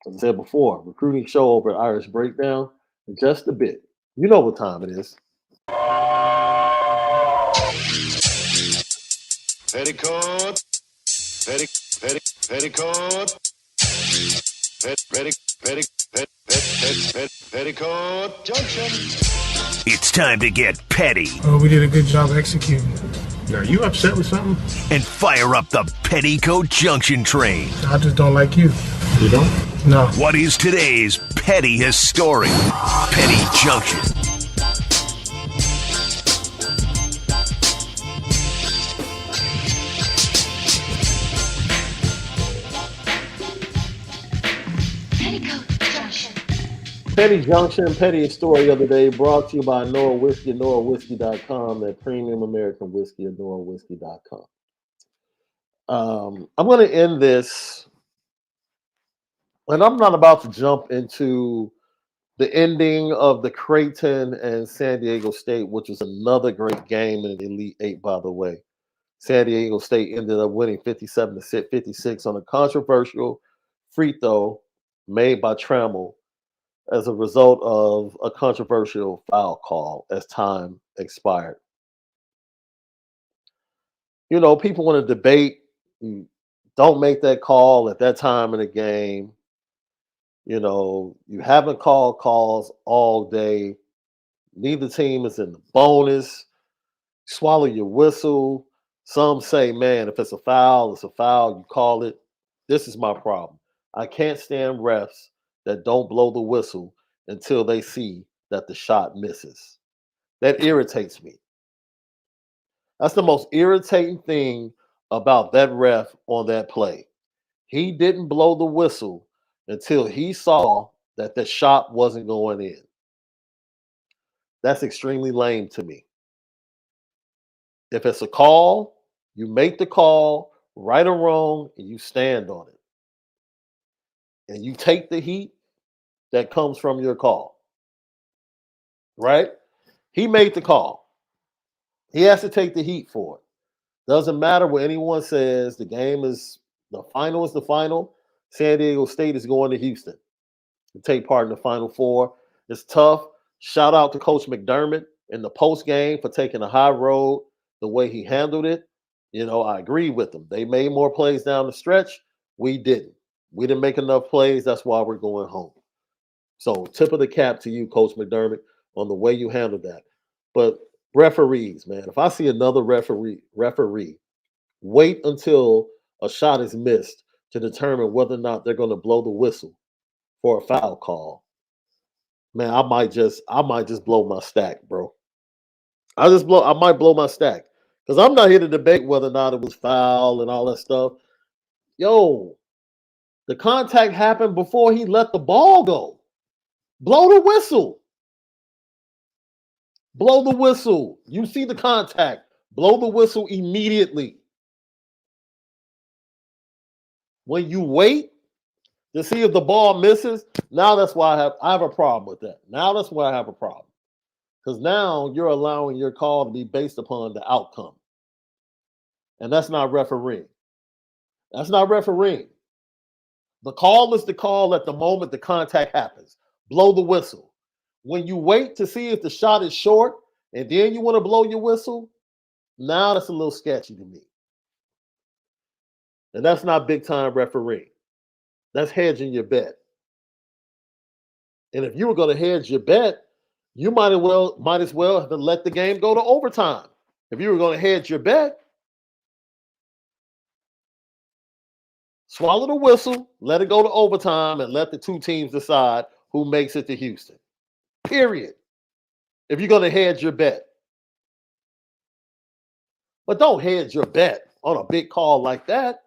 As I said before, recruiting show over at Irish Breakdown in just a bit. You know what time it is. Petticoat, petticoat, petticoat junction. It's time to get petty. Oh, we did a good job executing. Are you upset with something? And fire up the Petticoat Junction train. I just don't like you. You don't? No. What is today's petty historic? Petty Junction. Petty Junction, Petty Story of the Day, brought to you by Onora Whiskey, OnoraWhiskey.com, that premium American whiskey, OnoraWhiskey.com. I'm going to end this, and I'm not about to jump into the ending of the Creighton and San Diego State, which was another great game in the Elite Eight, by the way. San Diego State ended up winning 57-56 on a controversial free throw made by Trammell as a result of a controversial foul call as time expired. You know, people want to debate, don't make that call at that time in the game. You know, you haven't called calls all day. Neither team is in the bonus. Swallow your whistle. Some say, man, if it's a foul, it's a foul. You call it. This is my problem. I can't stand refs that don't blow the whistle until they see that the shot misses. That irritates me. That's the most irritating thing about that ref on that play. He didn't blow the whistle until he saw that the shot wasn't going in. That's extremely lame to me. If it's a call, you make the call, right or wrong, and you stand on it. And you take the heat that comes from your call. Right? He made the call. He has to take the heat for it. Doesn't matter what anyone says. The game is the final is the final. San Diego State is going to Houston to take part in the Final Four. It's tough. Shout out to Coach McDermott in the post game for taking a high road the way he handled it. You know, I agree with them. They made more plays down the stretch. We didn't. We didn't make enough plays. That's why we're going home. So tip of the cap to you, Coach McDermott, on the way you handled that. But referees, man, if I see another referee Wait until a shot is missed to determine whether or not they're going to blow the whistle for a foul call. Man, I might just blow my stack, bro. I might blow my stack. Because I'm not here to debate whether or not it was foul and all that stuff. Yo, the contact happened before he let the ball go. Blow the whistle. Blow the whistle. You see the contact. Blow the whistle immediately. When you wait to see if the ball misses, now that's why I have a problem with that. Now that's why I have a problem. Because now you're allowing your call to be based upon the outcome. And that's not refereeing. That's not refereeing. The call is the call at the moment the contact happens. Blow the whistle. When you wait to see if the shot is short and then you want to blow your whistle, now that's a little sketchy to me. And that's not big time refereeing. That's hedging your bet. And if you were going to hedge your bet, you might as well have let the game go to overtime. If you were going to hedge your bet, swallow the whistle, let it go to overtime, and let the two teams decide who makes it to Houston. Period. If you're going to hedge your bet. But don't hedge your bet on a big call like that.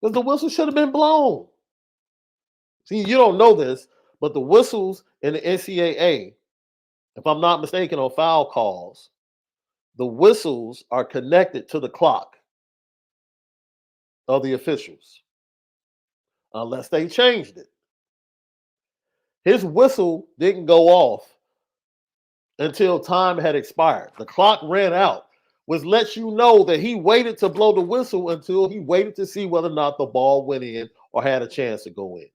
Because the whistle should have been blown. See, you don't know this, but the whistles in the NCAA, if I'm not mistaken, on foul calls, the whistles are connected to the clock of the officials, unless they changed it. His whistle didn't go off until time had expired. The clock ran out, which lets you know that he waited to blow the whistle until he waited to see whether or not the ball went in or had a chance to go in.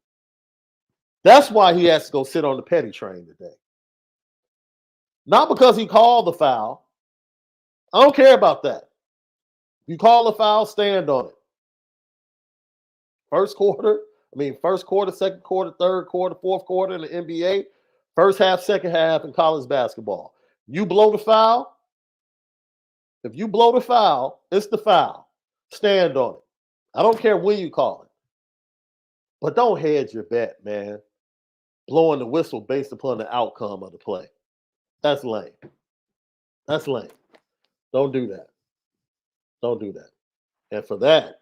That's why he has to go sit on the petty train today. Not because he called the foul. I don't care about that. You call the foul, stand on it. First quarter, second quarter, third quarter, fourth quarter in the NBA, first half, second half in college basketball. You blow the foul. If you blow the foul, it's the foul. Stand on it. I don't care when you call it. But don't hedge your bet, man. Blowing the whistle based upon the outcome of the play. That's lame. That's lame. Don't do that. Don't do that. And for that,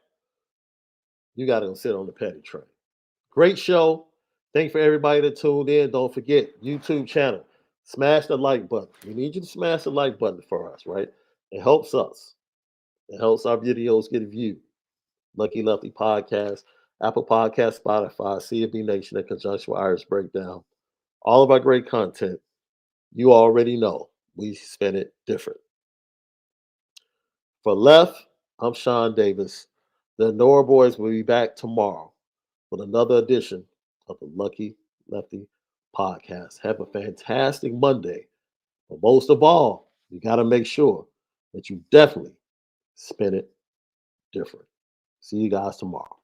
you got to go sit on the petty train. Great show. Thanks for everybody that tuned in. Don't forget, YouTube channel. Smash the like button. We need you to smash the like button for us, right? It helps us. It helps our videos get viewed. Lucky Lefty Podcast, Apple Podcast, Spotify, CFB Nation, and Conjunction with Irish Breakdown. All of our great content, you already know. We spin it different. For Left, I'm Shaun Davis. The Onora boys will be back tomorrow with another edition of the Lucky Lefty Podcast. Have a fantastic Monday. But most of all, you got to make sure that you definitely spin it different. See you guys tomorrow.